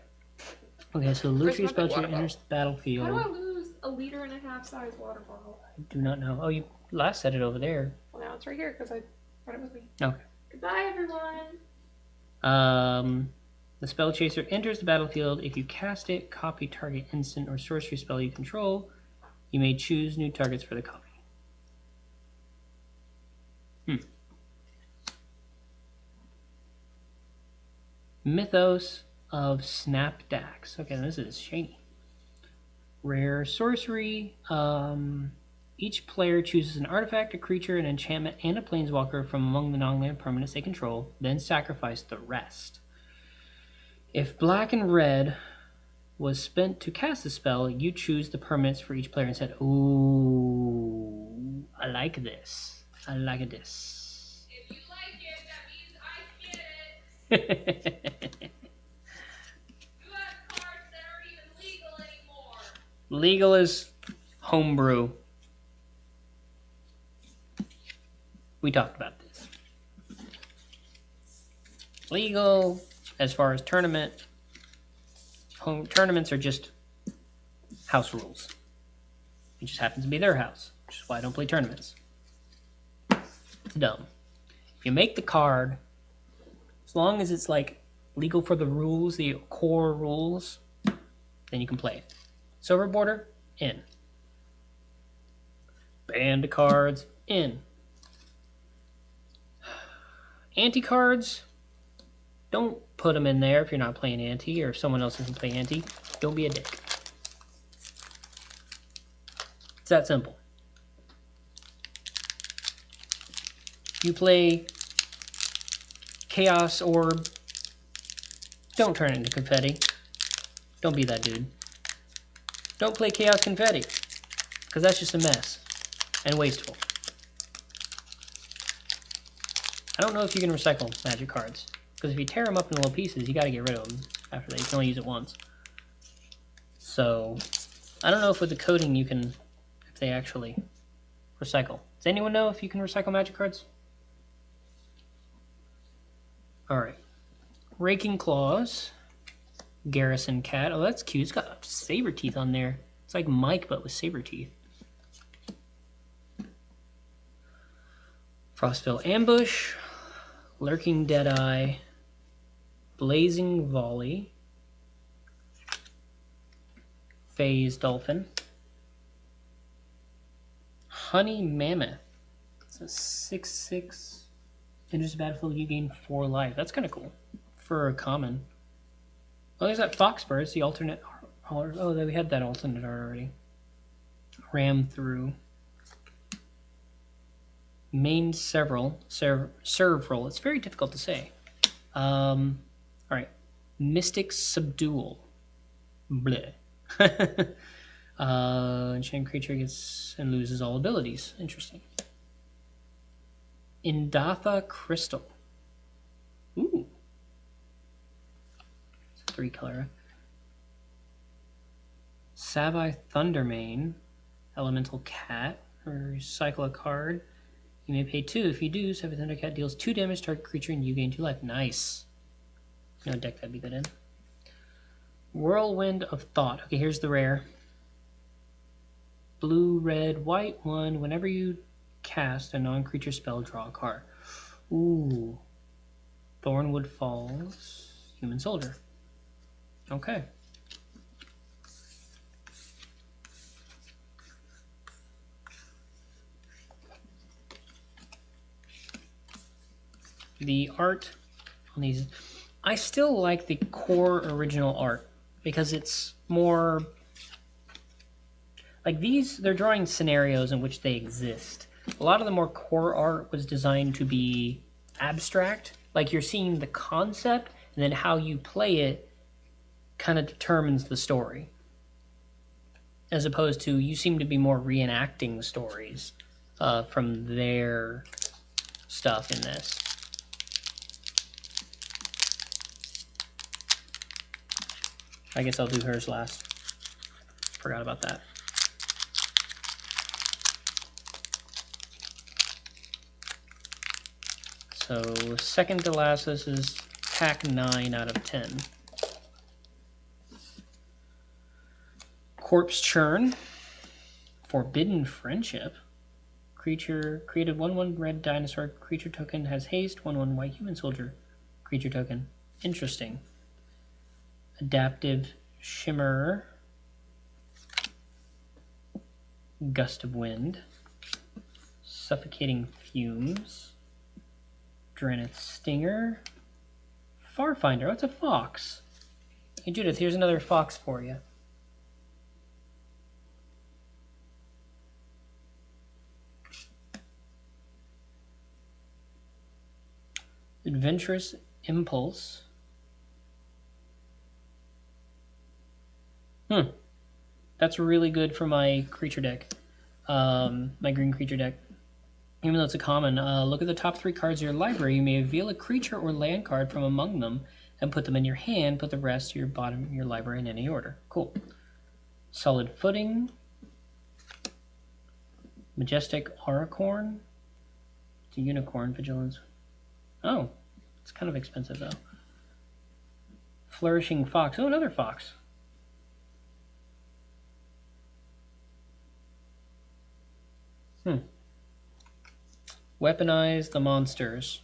Okay, so Where's Lutri my Spell water Chaser enters the battlefield. How do I lose a 1.5-liter size water bottle? I do not know. Oh, you last said it over there. Well, now it's right here because I brought it with me. Okay. Goodbye, everyone. The Spell Chaser enters the battlefield. If you cast it, copy target instant or sorcery spell you control. You may choose new targets for the copy. Mythos of Snapdax. Okay, this is shiny. Rare sorcery. Each player chooses an artifact, a creature, an enchantment, and a planeswalker from among the non-land permanents they control, then sacrifice the rest. If black and red was spent to cast the spell, you choose the permanents for each player instead. Ooh, I like this. I like this. If you like it, that means I get it. You have cards that aren't even legal anymore. Legal is homebrew. We talked about this. Legal as far as tournament. Tournaments are just house rules. It just happens to be their house, which is why I don't play tournaments. It's dumb. If you make the card, as long as it's like legal for the rules, the core rules, then you can play it. Silver border, in. Banned cards, in. Anti cards, don't put them in there if you're not playing anti, or if someone else doesn't play anti. Don't be a dick. It's that simple. You play Chaos Orb, don't turn it into confetti. Don't be that dude. Don't play Chaos Confetti, because that's just a mess. and wasteful. I don't know if you can recycle magic cards, because if you tear them up into little pieces, you got to get rid of them after that. You can only use it once. So, I don't know if with the coating you can, if they actually recycle. Does anyone know if you can recycle magic cards? Alright. Raking Claws. Garrison Cat. Oh, that's cute. It's got saber teeth on there. It's like Mike, but with saber teeth. Frostville Ambush. Lurking Deadeye. Blazing Volley. Phase Dolphin. Honey Mammoth. It's a 6/6. Enters the battlefield, you gain 4 life. That's kind of cool for a common. Oh, there's that Foxbird. It's the alternate. Oh, we had that alternate art already. Ram through. Main Serval. Serval. It's very difficult to say. Alright. Mystic Subdual. Bleh. Enchanted creature gets and loses all abilities. Interesting. Indatha Crystal. Ooh. It's a 3-color. Savai Thundermane. Elemental Cat. Recycle a card. You may pay 2. If you do, Savai Thundercat deals 2 damage to target creature and you gain 2 life. Nice. No deck that'd be good in. Whirlwind of Thought. Okay, here's the rare. Blue, red, white 1. Whenever you cast a non-creature spell, draw a card. Ooh. Thornwood Falls. Human Soldier. Okay. The art on these, I still like the core original art because it's more like these, they're drawing scenarios in which they exist. A lot of the more core art was designed to be abstract, like you're seeing the concept and then how you play it kind of determines the story, as opposed to you seem to be more reenacting the stories from their stuff in this. I guess I'll do hers last. Forgot about that. So second to last, this is pack 9 out of 10. Corpse Churn. Forbidden Friendship. Creature created 1/1 red dinosaur creature token has haste. 1/1 white human soldier creature token. Interesting. Adaptive Shimmer. Gust of Wind. Suffocating Fumes. Drenith Stinger. Farfinder. Oh, it's a fox. Hey, Judith, here's another fox for you. Adventurous Impulse. That's really good for my creature deck. My green creature deck. Even though it's a common, look at the top 3 cards of your library. You may reveal a creature or land card from among them and put them in your hand. Put the rest to your bottom of your library in any order. Cool. Solid Footing. Majestic Auricorn. It's a unicorn. Vigilance. Oh, it's kind of expensive though. Flourishing Fox. Oh, another fox. Weaponize the monsters.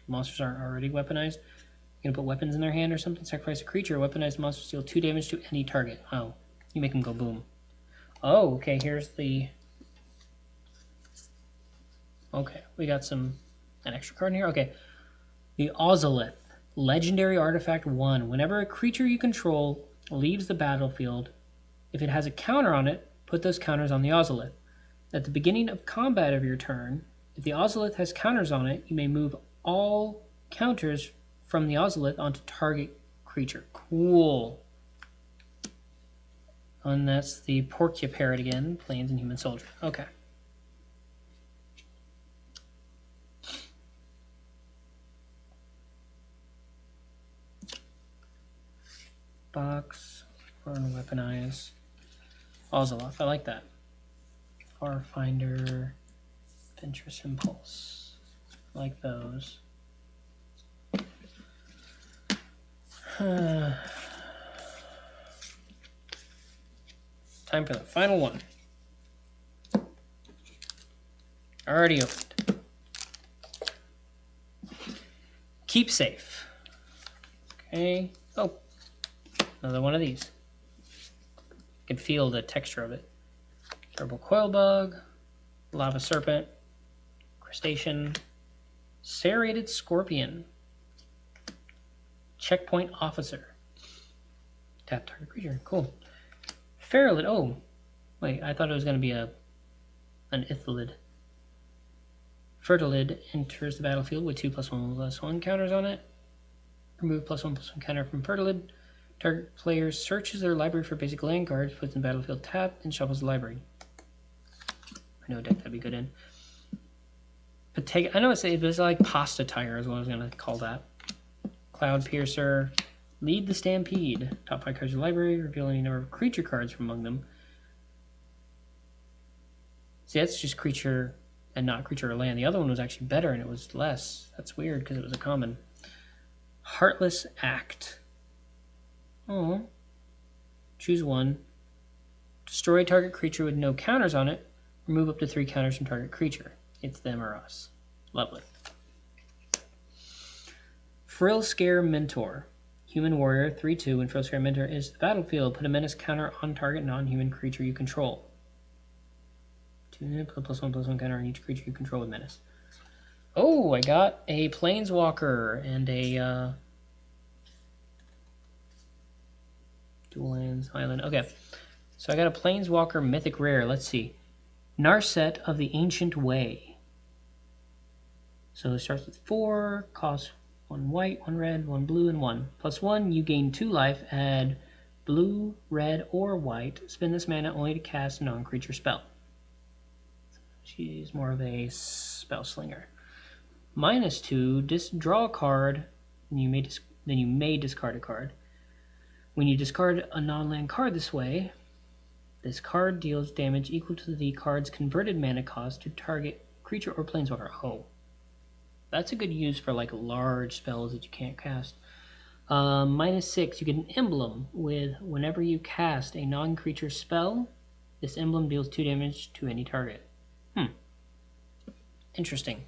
Monsters aren't already weaponized. You're gonna put weapons in their hand or something. Sacrifice a creature. Weaponized monsters deal 2 damage to any target. Oh, you make them go boom. Oh, okay. Here's the. Okay, we got an extra card in here. Okay, the Ozolith, legendary artifact 1. Whenever a creature you control leaves the battlefield, if it has a counter on it, put those counters on the Ozolith. At the beginning of combat of your turn, if the Ozolith has counters on it, you may move all counters from the Ozolith onto target creature. Cool. And that's the Porcuparrot again, Plains and Human Soldier. Okay. box for weaponize. Ozoloth, I like that. Farfinder, Venturous Impulse. I like those. Time for the final one. Already opened. Keep safe. Okay. Oh, another one of these. You can feel the texture of it. Purple coil bug, lava serpent, crustacean, serrated scorpion, checkpoint officer. Tap target creature. Cool. Feralid. Oh, wait. I thought it was going to be an Ithalid. Fertilid enters the battlefield with 2+1/+1 counters on it. Remove +1/+1 counter from Fertilid. Target player searches their library for basic land cards, puts in the battlefield tapped, and shuffles the library. I know a deck that'd be good in. I know it's like Pasta Tiger is what I was going to call that. Cloud Piercer. Lead the Stampede. Top 5 cards of the library. Reveal any number of creature cards from among them. See, that's just creature and not creature or land. The other one was actually better and it was less. That's weird because it was a common. Heartless Act. Oh. Choose one. Destroy target creature with no counters on it. Remove up to 3 counters from target creature. It's them or us. Lovely. Frill Scare Mentor. Human Warrior, 3/2. When Frill Scare Mentor is the battlefield, put a menace counter on target non-human creature you control. 2 +1/+1 counter on each creature you control with menace. Oh, I got a Planeswalker and a dual lands island. Okay, so I got a Planeswalker mythic rare. Let's see. Narset of the Ancient Way. So it starts with 4, costs 1 white, 1 red, 1 blue, and 1. +1, you gain 2 life, add blue, red, or white. Spend this mana only to cast a non-creature spell. She's more of a spell slinger. -2, draw a card, then you may discard a card. When you discard a non-land card this way, this card deals damage equal to the card's converted mana cost to target creature or planeswalker. Oh. That's a good use for like large spells that you can't cast. -6, you get an emblem with whenever you cast a non-creature spell, this emblem deals 2 damage to any target. Interesting.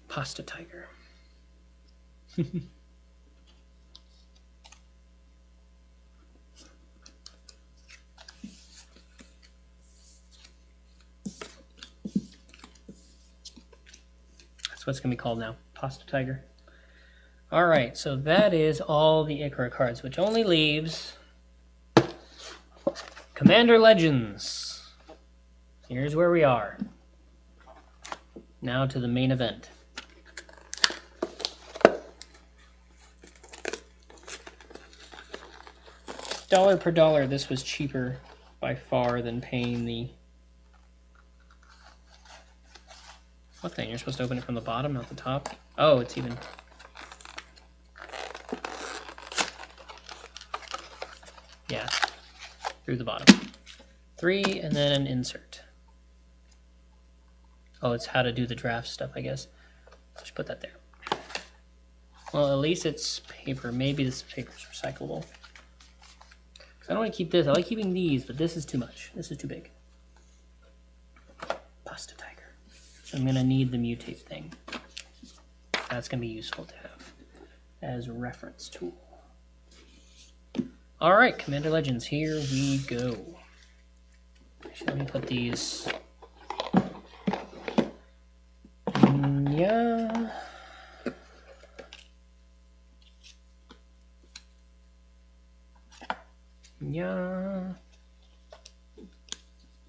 Pasta Tiger. That's what it's going to be called now. Pasta Tiger. Alright, so that is all the Ikora cards, which only leaves Commander Legends. Here's where we are. Now to the main event. Dollar per dollar, this was cheaper by far than paying the... What thing? You're supposed to open it from the bottom, not the top? Oh, it's even... Yeah, through the bottom. 3, and then an insert. Oh, it's how to do the draft stuff, I guess. Just put that there. Well, at least it's paper. Maybe this paper's recyclable. I don't want to keep this. I like keeping these, but this is too much. This is too big. Pasta Tiger. So I'm going to need the mutate thing. That's going to be useful to have as a reference tool. Alright, Commander Legends, here we go. Actually, let me put these... Yeah... Yeah.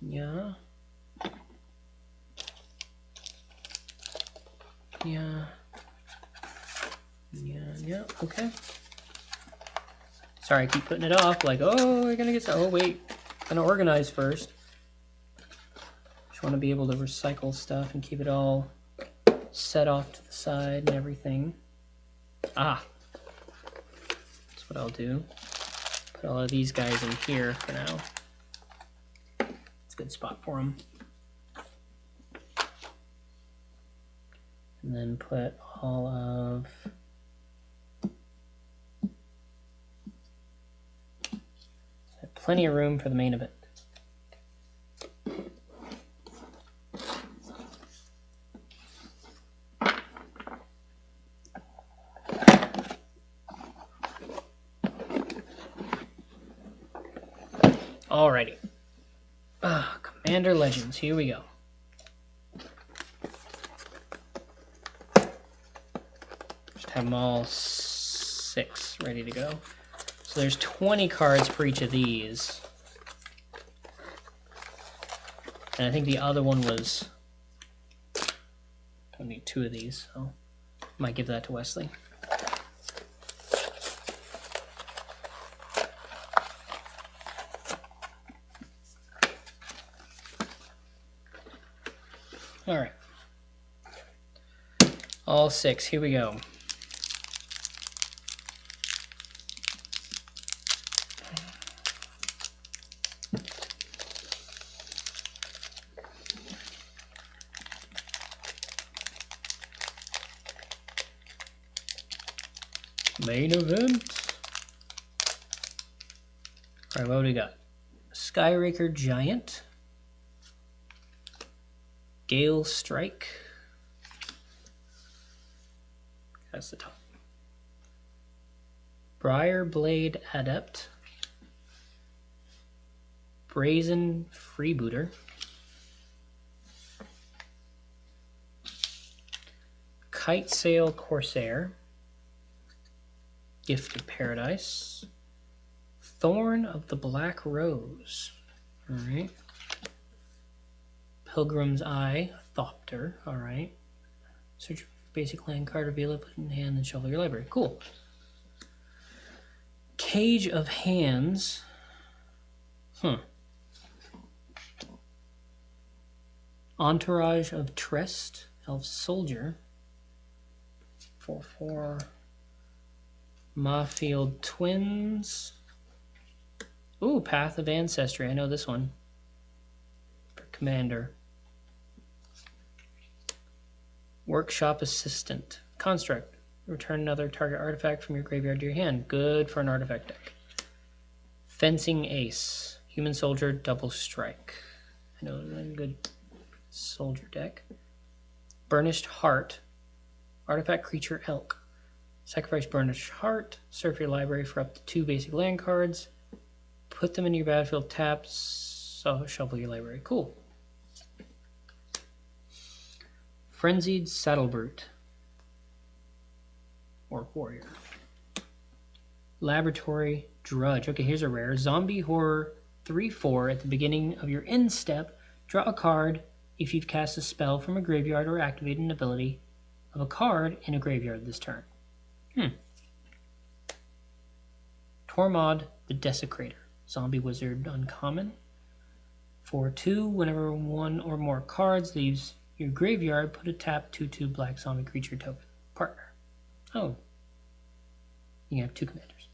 Yeah. Yeah. Yeah. Okay. Sorry, I keep putting it off. Like, oh, we're gonna get some. Oh, wait. I'm gonna organize first. Just want to be able to recycle stuff and keep it all set off to the side and everything. Ah, that's what I'll do. Put all of these guys in here for now. It's a good spot for them. And then put all of... Plenty of room for the main event. Alrighty. Commander Legends, here we go. Just have them all 6 ready to go. So there's 20 cards for each of these. And I think the other one was... I need 2 of these, so I might give that to Wesley. Alright. All 6, here we go. Main event. Alright, what do we got? Skyraker Giant. Gale Strike. That's the top. Briarblade Adept. Brazen Freebooter. Kitesail Corsair. Gift of Paradise. Thorn of the Black Rose. Alright. Pilgrim's Eye, Thopter. Alright. Search for basic land card, reveal it, put it in hand, and shuffle your library. Cool. Cage of Hands. Entourage of Trest, Elf Soldier. 4/4. Mafield Twins. Ooh, Path of Ancestry. I know this one. For Commander. Workshop Assistant. Construct. Return another target artifact from your graveyard to your hand. Good for an artifact deck. Fencing Ace. Human Soldier Double Strike. I know a good soldier deck. Burnished Heart. Artifact Creature Elk. Sacrifice Burnished Heart. Surf your library for up to 2 basic land cards. Put them in your battlefield taps. So shuffle your library. Cool. Frenzied Saddlebrute. Orc Warrior. Laboratory Drudge. Okay, here's a rare. Zombie Horror 3/4. At the beginning of your end step, draw a card if you've cast a spell from a graveyard or activated an ability of a card in a graveyard this turn. Tormod the Desecrator. Zombie Wizard uncommon. 4/2. Whenever one or more cards leaves your graveyard, put a tap 2/2 black zombie creature token. Partner. Oh. You can have 2 commanders.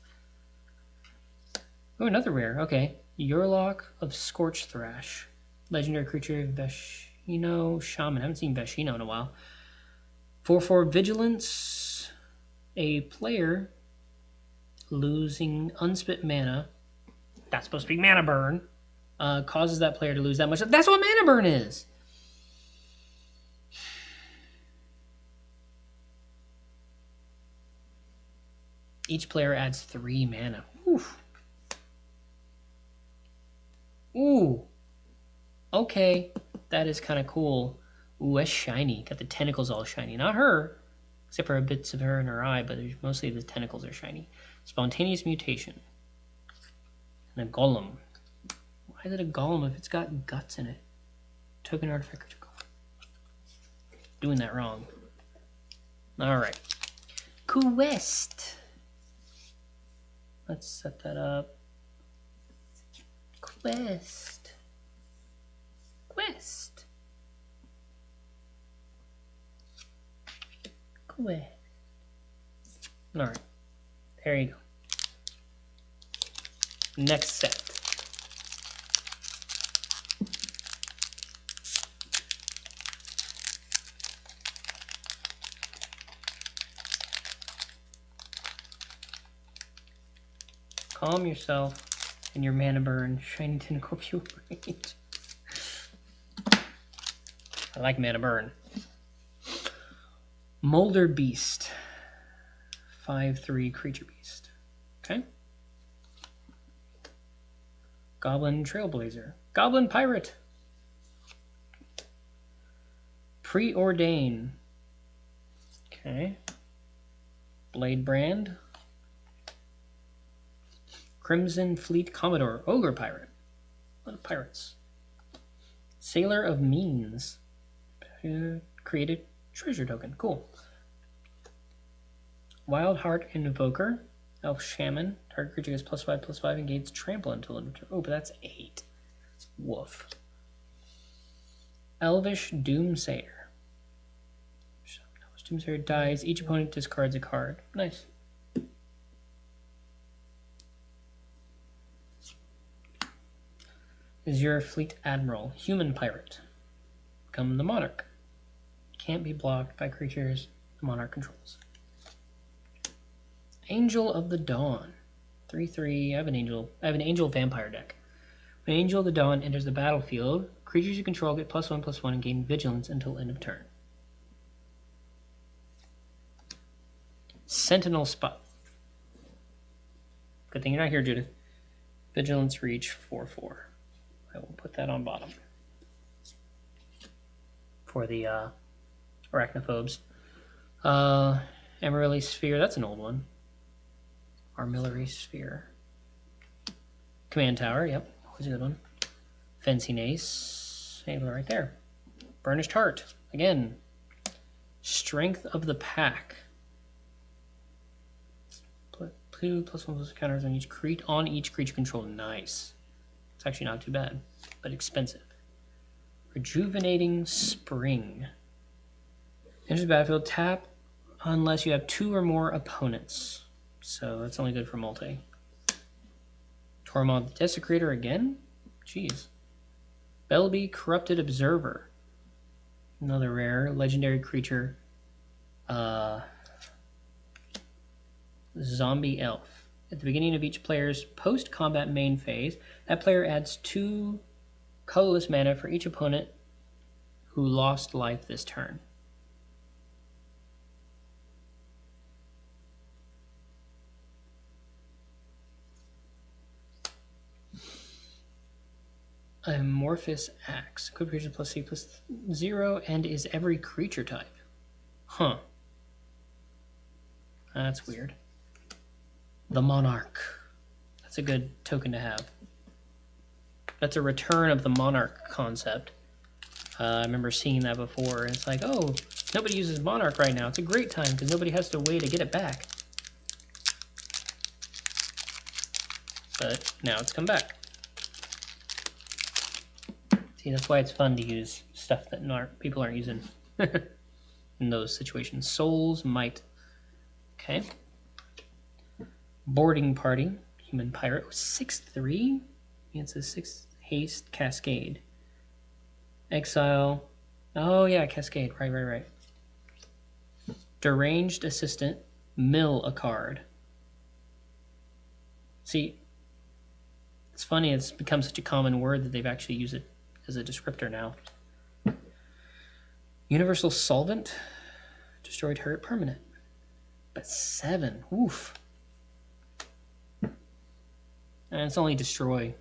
Oh, another rare. Okay. Yurlok of Scorch Thrash. Legendary creature Veshino Shaman. I haven't seen Veshino in a while. 4/4 Vigilance. A player losing unspent mana. That's supposed to be mana burn. Causes that player to lose that much. That's what mana burn is. Each player adds 3 mana. Oof. Ooh. Okay. That is kind of cool. Ooh, that's shiny. Got the tentacles all shiny. Not her. Except for bits of her in her eye, but mostly the tentacles are shiny. Spontaneous Mutation. And a Golem. Why is it a Golem if it's got guts in it? Token artifact creature Golem. Doing that wrong. Alright. Quest. Let's set that up. Quest. Walk away. Alright. There you go. Next set. Calm yourself in your mana burn, shiny tentacle pure range. I like mana burn. Molder Beast. 5/3 creature beast. Okay. Goblin Trailblazer. Goblin Pirate. Preordain. Okay. Blade Brand. Crimson Fleet Commodore. Ogre Pirate. A lot of pirates. Sailor of Means. Created treasure token. Cool. Wild Heart Invoker. Elf Shaman. Target creature gets +5/+5 and gains trample until end of turn. Oh, but that's 8. Woof. Elvish Doomsayer. Doomsayer dies. Each opponent discards a card. Nice. Azure Fleet Admiral. Human Pirate. Become the Monarch. Can't be blocked by creatures the Monarch controls. Angel of the Dawn. 3/3. I have an angel vampire deck. When Angel of the Dawn enters the battlefield, creatures you control get +1/+1 and gain vigilance until end of turn. Sentinel Spot. Good thing you're not here, Judith. Vigilance Reach 4/4. I will put that on bottom for the arachnophobes. Emerald Sphere, that's an old one. Armillary Sphere. Command Tower, yep, always a good one. Fencing Ace, right there. Burnished Heart, again. Strength of the Pack. Two +1/+1 counters on each creature controlled. Nice. It's actually not too bad, but expensive. Rejuvenating Spring. Enters the battlefield, tap unless you have 2 or more opponents. So that's only good for multi. Tormod the Desecrator again? Jeez. Belby Corrupted Observer. Another rare legendary creature. Zombie Elf. At the beginning of each player's post-combat main phase, that player adds 2 colorless mana for each opponent who lost life this turn. Amorphous Axe. Equip creature +C/+0 and is every creature type. Huh. That's weird. The Monarch. That's a good token to have. That's a return of the Monarch concept. I remember seeing that before, and it's like, oh, nobody uses Monarch right now. It's a great time because nobody has to wait to get it back. But now it's come back. See, that's why it's fun to use stuff that people aren't using in those situations. Soul's Might. Okay. Boarding Party. Human Pirate. 6/3? It's a 6 haste Cascade. Exile. Oh yeah, Cascade. Right. Deranged Assistant. Mill a card. See, it's funny, it's become such a common word that they've actually used it as a descriptor now. Universal Solvent. Destroyed Hurt permanent. But 7. Oof. And it's only destroy,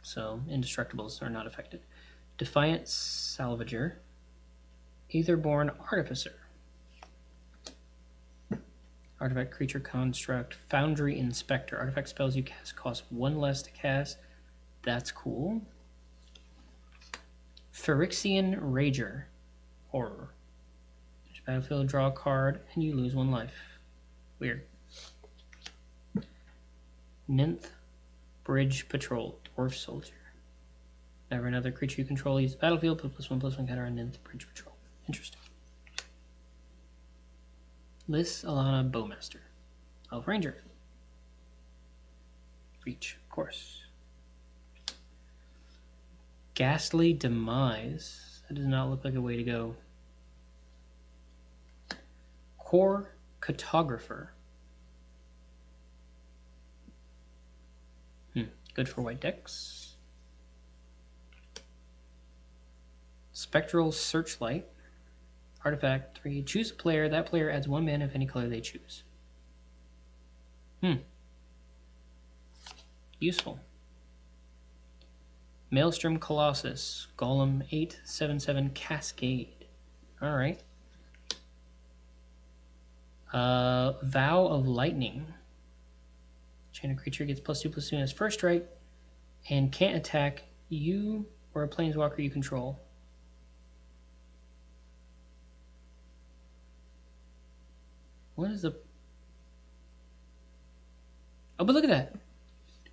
so indestructibles are not affected. Defiant Salvager. Aetherborn Artificer. Artifact Creature Construct. Foundry Inspector. Artifact spells you cast cost 1 less to cast. That's cool. Phyrexian Rager. Horror. Battlefield, draw a card, and you lose 1 life. Weird. Ninth Bridge Patrol. Dwarf Soldier. Never another creature you control leaves the battlefield. Put +1/+1 counter on Ninth Bridge Patrol. Interesting. Liz Alana Bowmaster. Elf Ranger. Reach, of course. Ghastly Demise. That does not look like a way to go. Core Cartographer. Good for white decks. Spectral Searchlight. Artifact 3. Choose a player. That player adds 1 mana of any color they choose. Useful. Maelstrom Colossus. Golem 8/7/7 Cascade. Alright. Vow of Lightning. Chain a creature gets +2/+2 on its first strike and can't attack you or a planeswalker you control. What is the... Oh, but look at that.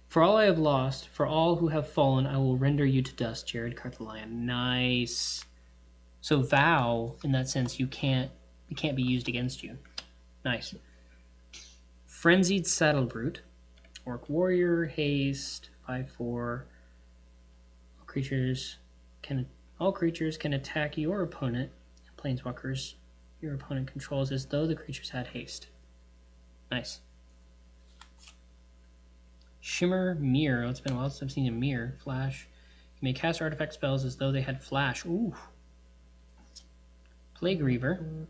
For all I have lost, for all who have fallen, I will render you to dust, Jared Carthalion. Nice. So Vow, in that sense, it can't be used against you. Nice. Frenzied Saddle Brute. Orc Warrior, haste, 5/4. All creatures can attack your opponent, planeswalkers your opponent controls, as though the creatures had haste. Nice. Shimmer Mirror. It's been a while since I've seen a mirror. Flash. You may cast artifact spells as though they had flash. Ooh. Plague Reaver.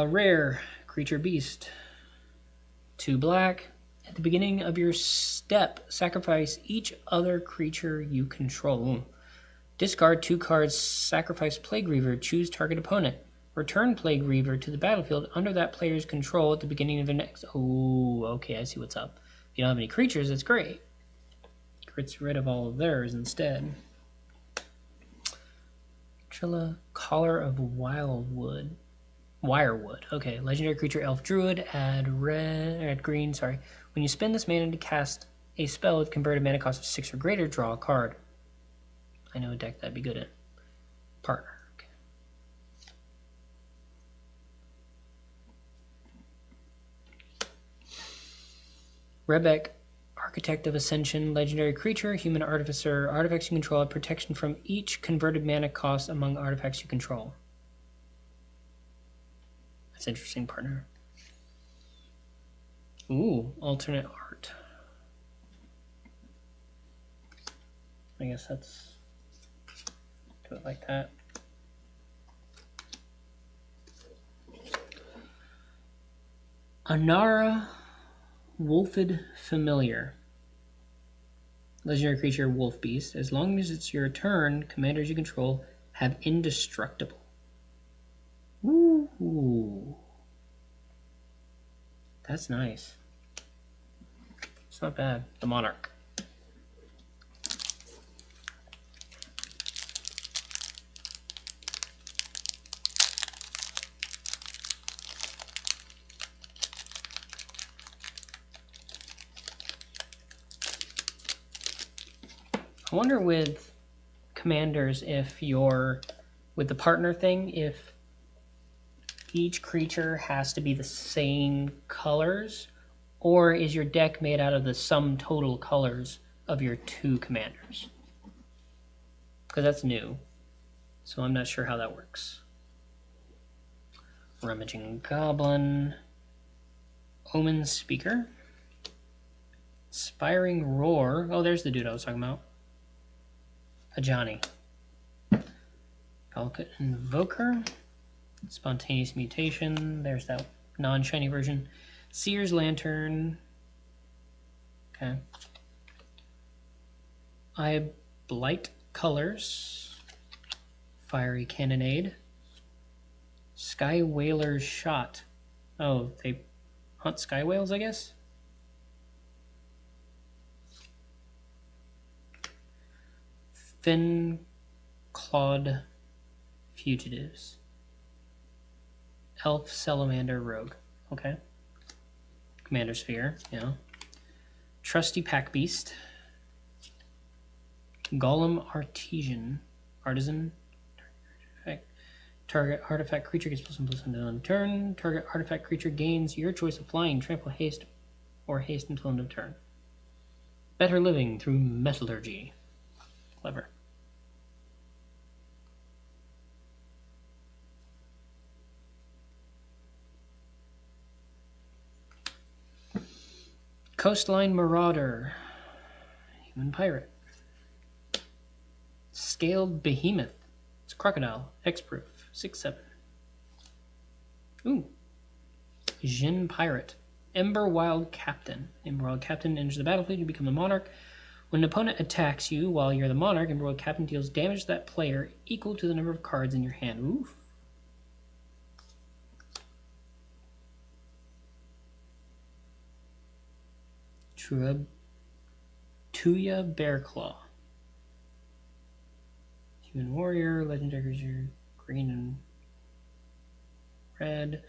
Rare creature beast. 2 black. At the beginning of your step, sacrifice each other creature you control. Discard 2 cards, sacrifice Plague Reaver, choose target opponent. Return Plague Reaver to the battlefield under that player's control at the beginning of the next. Oh, okay, I see what's up. If you don't have any creatures, that's great. Gets rid of all of theirs instead. Trilla, Collar of Wirewood. Okay, legendary creature, elf druid, add green. When you spend this mana to cast a spell with converted mana cost of 6 or greater, draw a card. I know a deck that'd be good at. Partner. Okay. Rebek, Architect of Ascension, legendary creature, human artificer. Artifacts you control have protection from each converted mana cost among artifacts you control. That's interesting, partner. Ooh, alternate art. I guess that's... do it like that. Anara Wolfed Familiar. Legendary creature, Wolf Beast. As long as it's your turn, commanders you control have indestructible. Ooh. That's nice. It's not bad. The Monarch. I wonder with commanders if you're with the partner thing, if each creature has to be the same colors, or is your deck made out of the sum total colors of your 2 commanders? Because that's new, so I'm not sure how that works. Rummaging Goblin, Omen Speaker, Spiring Roar. Oh, there's the dude I was talking about. Ajani. Galka Invoker. Spontaneous Mutation. There's that non-shiny version. Seer's Lantern. Okay. I have Blight Colors. Fiery Cannonade. Sky Whaler's Shot. Oh, they hunt sky whales, I guess? Fin Clawed Fugitives. Elf Salamander Rogue. Okay. Commander Sphere, yeah. Trusty Pack Beast. Golem Artisan. Target artifact creature gets +1/+1 on turn. Target artifact creature gains your choice of flying, trample, haste, or haste until end of turn. Better living through metallurgy. Clever. Coastline Marauder. Human Pirate. Scaled Behemoth. It's a crocodile. X-proof. 6/7. Ooh. Jin Pirate. Ember Wild Captain. Ember Wild Captain enters the battlefield. You become the monarch. When an opponent attacks you while you're the monarch, Ember Wild Captain deals damage to that player equal to the number of cards in your hand. Oof. Tuya Bearclaw. Human Warrior, Legendary Creature, green and red.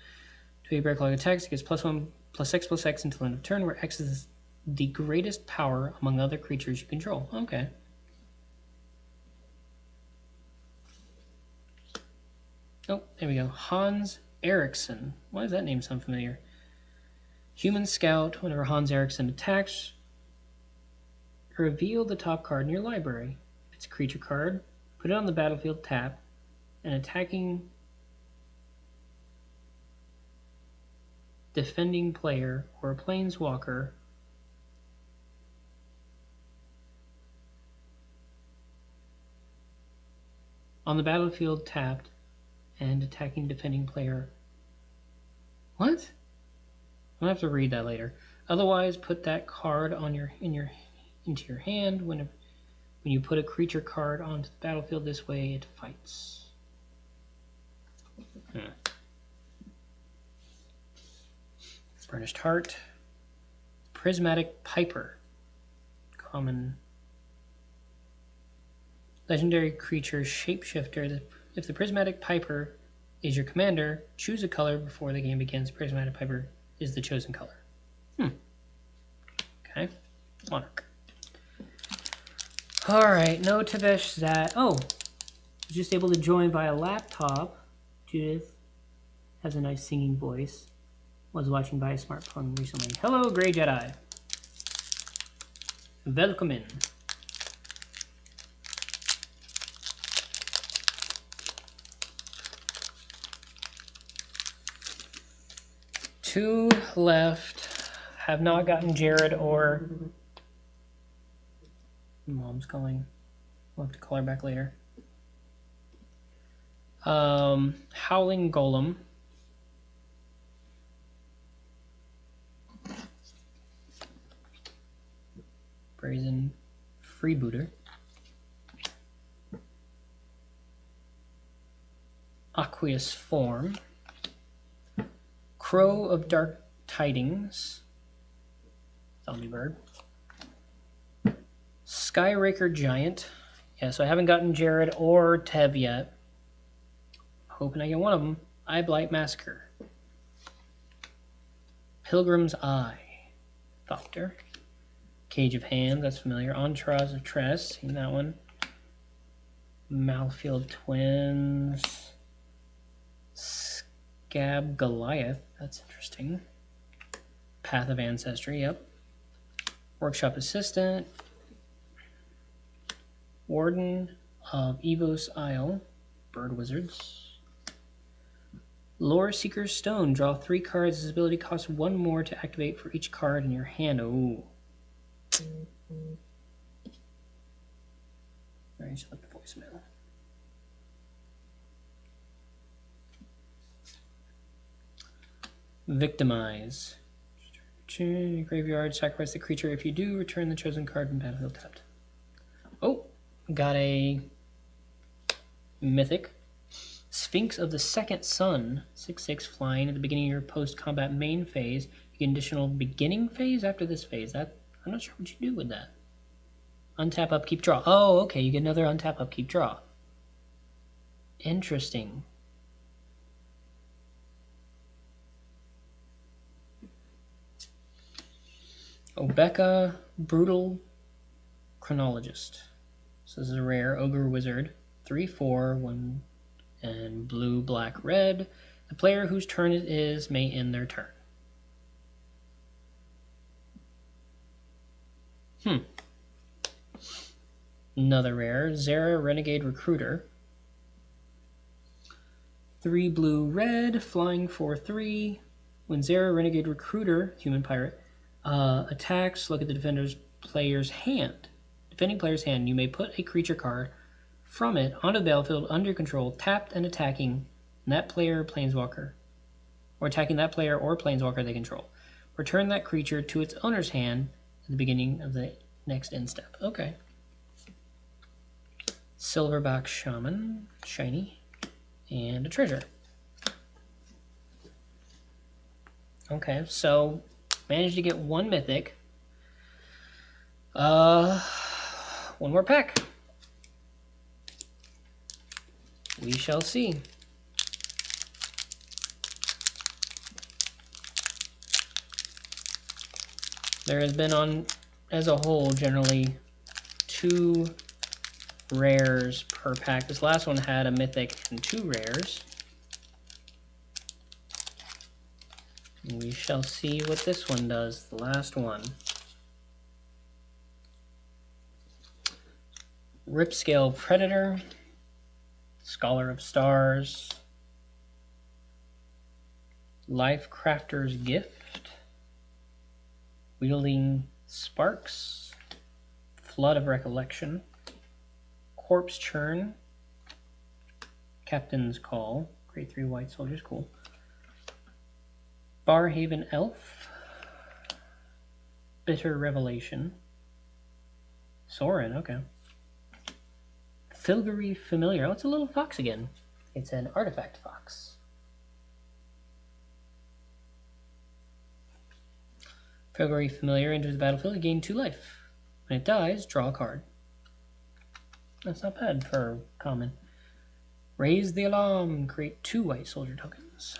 Tuya Bearclaw attacks, it gets +1/+X/+X until end of turn, where X is the greatest power among other creatures you control. Okay. Oh, there we go. Hans Eriksson. Why does that name sound familiar? Human Scout. Whenever Hans Eriksson attacks, reveal the top card in your library. If it's a creature card, put it on the battlefield tap, and attacking defending player or a planeswalker on the battlefield tapped and attacking defending player. What? I'll have to read that later. Otherwise, put that card on into your hand. When you put a creature card onto the battlefield this way, it fights. Burnished Heart. Prismatic Piper. Common. Legendary creature Shapeshifter. If the Prismatic Piper is your commander, choose a color before the game begins. Prismatic Piper is the chosen color. Okay. Monarch. Alright, no Tavesh Zat. Oh! Just able to join via laptop. Judith has a nice singing voice. Was watching by a smartphone recently. Hello, Grey Jedi. Welcome in. Two left. Have not gotten Jared or... Mom's calling. We'll have to call her back later. Howling Golem. Brazen Freebooter. Aqueous Form. Crow of Dark Tidings. Zombie Bird. Skyraker Giant. Yeah, so I haven't gotten Jared or Teb yet. Hoping I get one of them. Eye Blight Massacre. Pilgrim's Eye. Doctor. Cage of Hands, that's familiar. Entourage of Tress, seen that one. Malfield Twins. Scab Goliath, that's interesting. Path of Ancestry, yep. Workshop Assistant. Warden of Evos Isle. Bird Wizards. Lore Seeker's Stone. Draw 3 cards. This ability costs 1 more to activate for each card in your hand. Ooh. Alright, select the voicemail. Victimize. Graveyard, sacrifice the creature. If you do, return the chosen card from battlefield tapped. Oh, got a mythic. Sphinx of the Second Sun. 6/6 flying. At the beginning of your post-combat main phase, you get an additional beginning phase after this phase. I'm not sure what you do with that. Untap, upkeep, draw. Oh, okay, you get another untap, upkeep, draw. Interesting. Obeka, Brutal Chronologist. So this is a rare Ogre Wizard. 3/4, 1 and blue, black, red. The player whose turn it is may end their turn. Another rare, Zera Renegade Recruiter. 3 blue, red, flying 4/3. When Zera Renegade Recruiter, human pirate, attacks, look at the defender's player's hand. Defending player's hand, you may put a creature card from it onto the battlefield under control, tapped and attacking that player or planeswalker, or attacking that player or planeswalker they control. Return that creature to its owner's hand at the beginning of the next end step. Okay. Silverback Shaman, shiny, and a treasure. Okay, so managed to get 1 mythic. One more pack. We shall see. There has been on, as a whole, generally 2 rares per pack. This last one had a mythic and 2 rares. And we shall see what this one does, the last one. Ripscale Predator, Scholar of Stars, Life Crafter's Gift, Wielding Sparks, Flood of Recollection, Corpse Churn, Captain's Call, grade 3 white soldiers, cool. Barhaven Elf, Bitter Revelation, Sorin, okay. Filgary Familiar, oh, it's a little fox again. It's an artifact fox. Filgary Familiar enters the battlefield, gain 2 life. When it dies, draw a card. That's not bad for common. Raise the Alarm, create 2 white soldier tokens.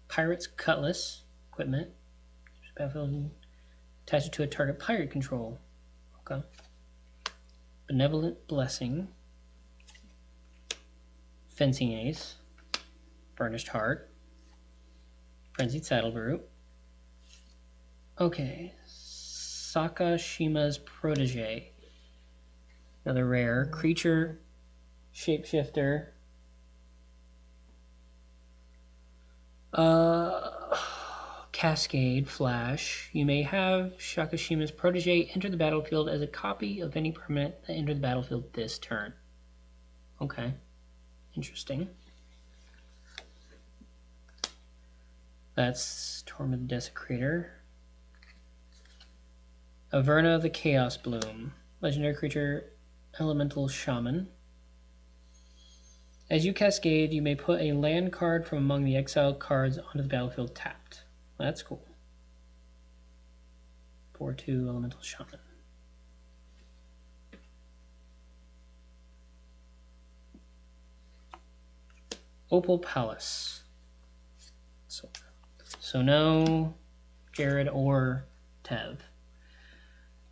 Pirate's Cutlass, equipment. Battlefield, attach it to a target pirate control. Okay. Benevolent Blessing, Fencing Ace, Burnished Heart, Frenzied Saddlebrute. Okay, Sakashima's Protege, another rare creature, shapeshifter. Cascade Flash. You may have Sakashima's Protege enter the battlefield as a copy of any permanent that entered the battlefield this turn. Okay. Interesting. That's Torment Desecrator. Averna the Chaos Bloom. Legendary creature, Elemental Shaman. As you cascade, you may put a land card from among the exiled cards onto the battlefield tapped. That's cool. 4/2 Elemental Shaman. Opal Palace. So no Jared or Tev.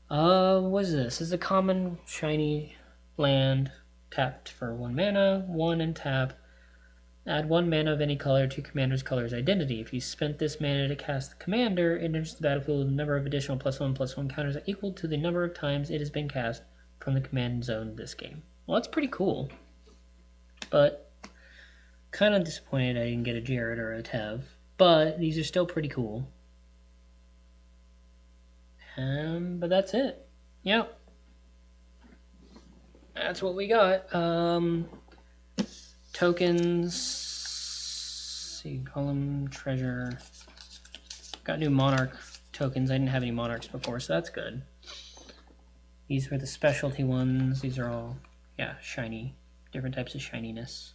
What is this? This is a common shiny land tapped for 1 mana, 1 and tap. Add 1 mana of any color to Commander's color's identity. If you spent this mana to cast the Commander, it enters the battlefield with a number of additional +1/+1 counters equal to the number of times it has been cast from the command zone this game. Well, that's pretty cool. But kind of disappointed I didn't get a Jared or a Tev. But these are still pretty cool. But that's it. Yep. That's what we got. Tokens. See, column, treasure. Got new Monarch tokens. I didn't have any Monarchs before, so that's good. These were the specialty ones. These are all, yeah, shiny. Different types of shininess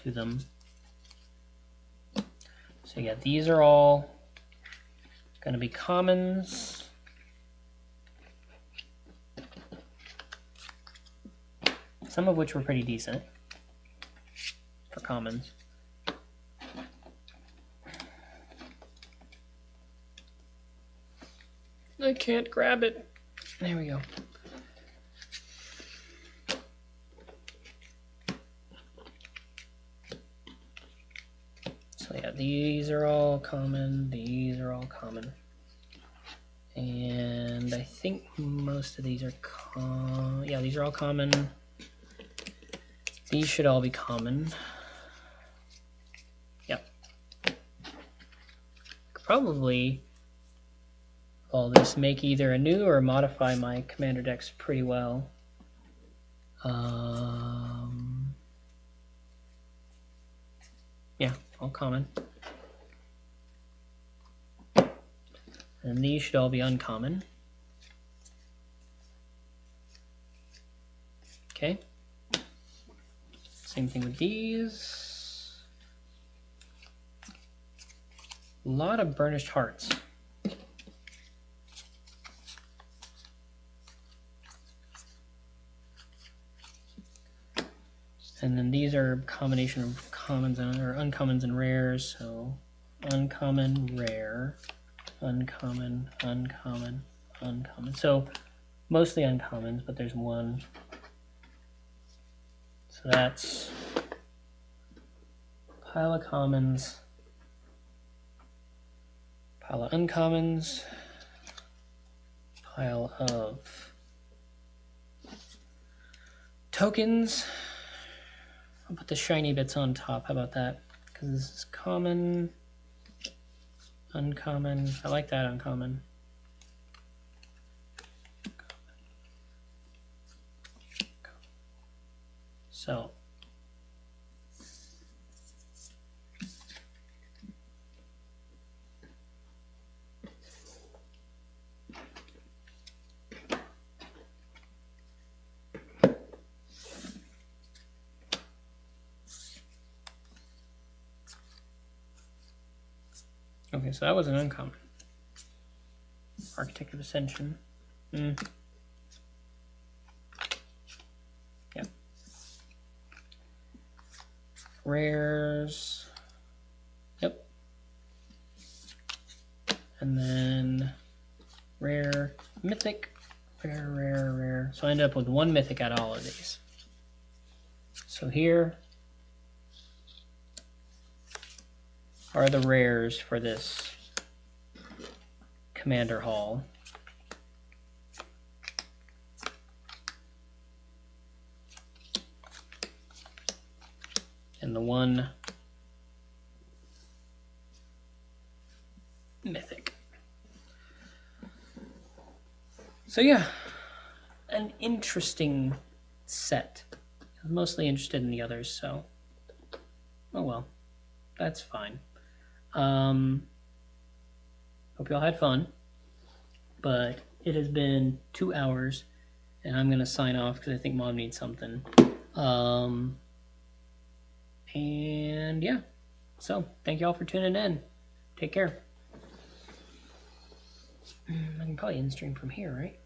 to them. So yeah, these are all going to be commons. Some of which were pretty decent for commons. I can't grab it. There we go. So yeah, these are all common, these are all common. And I think most of these are yeah, these are all common. These should all be common. Yep. Probably all this make either a new or modify my commander decks pretty well. Yeah, all common. And these should all be uncommon. Okay. Same thing with these. A lot of burnished hearts. And then these are a combination of commons and or uncommons and rares. So uncommon, rare, uncommon, uncommon, uncommon. So mostly uncommons, but there's one. So that's pile of commons, pile of uncommons, pile of tokens. I'll put the shiny bits on top. How about that? Because this is common, uncommon. I like that uncommon. So okay, so that was an uncommon. Architect of Ascension. Yep. Rares. Yep. And then rare, mythic, rare, rare, rare. So I ended up with one mythic out of all of these. So here are the rares for this Commander Hall. And the one mythic. So yeah, an interesting set. I'm mostly interested in the others, so oh well, that's fine. Hope y'all had fun, but it has been 2 hours, and I'm gonna sign off because I think Mom needs something. And yeah, so thank y'all for tuning in. Take care. I can probably end stream from here, right?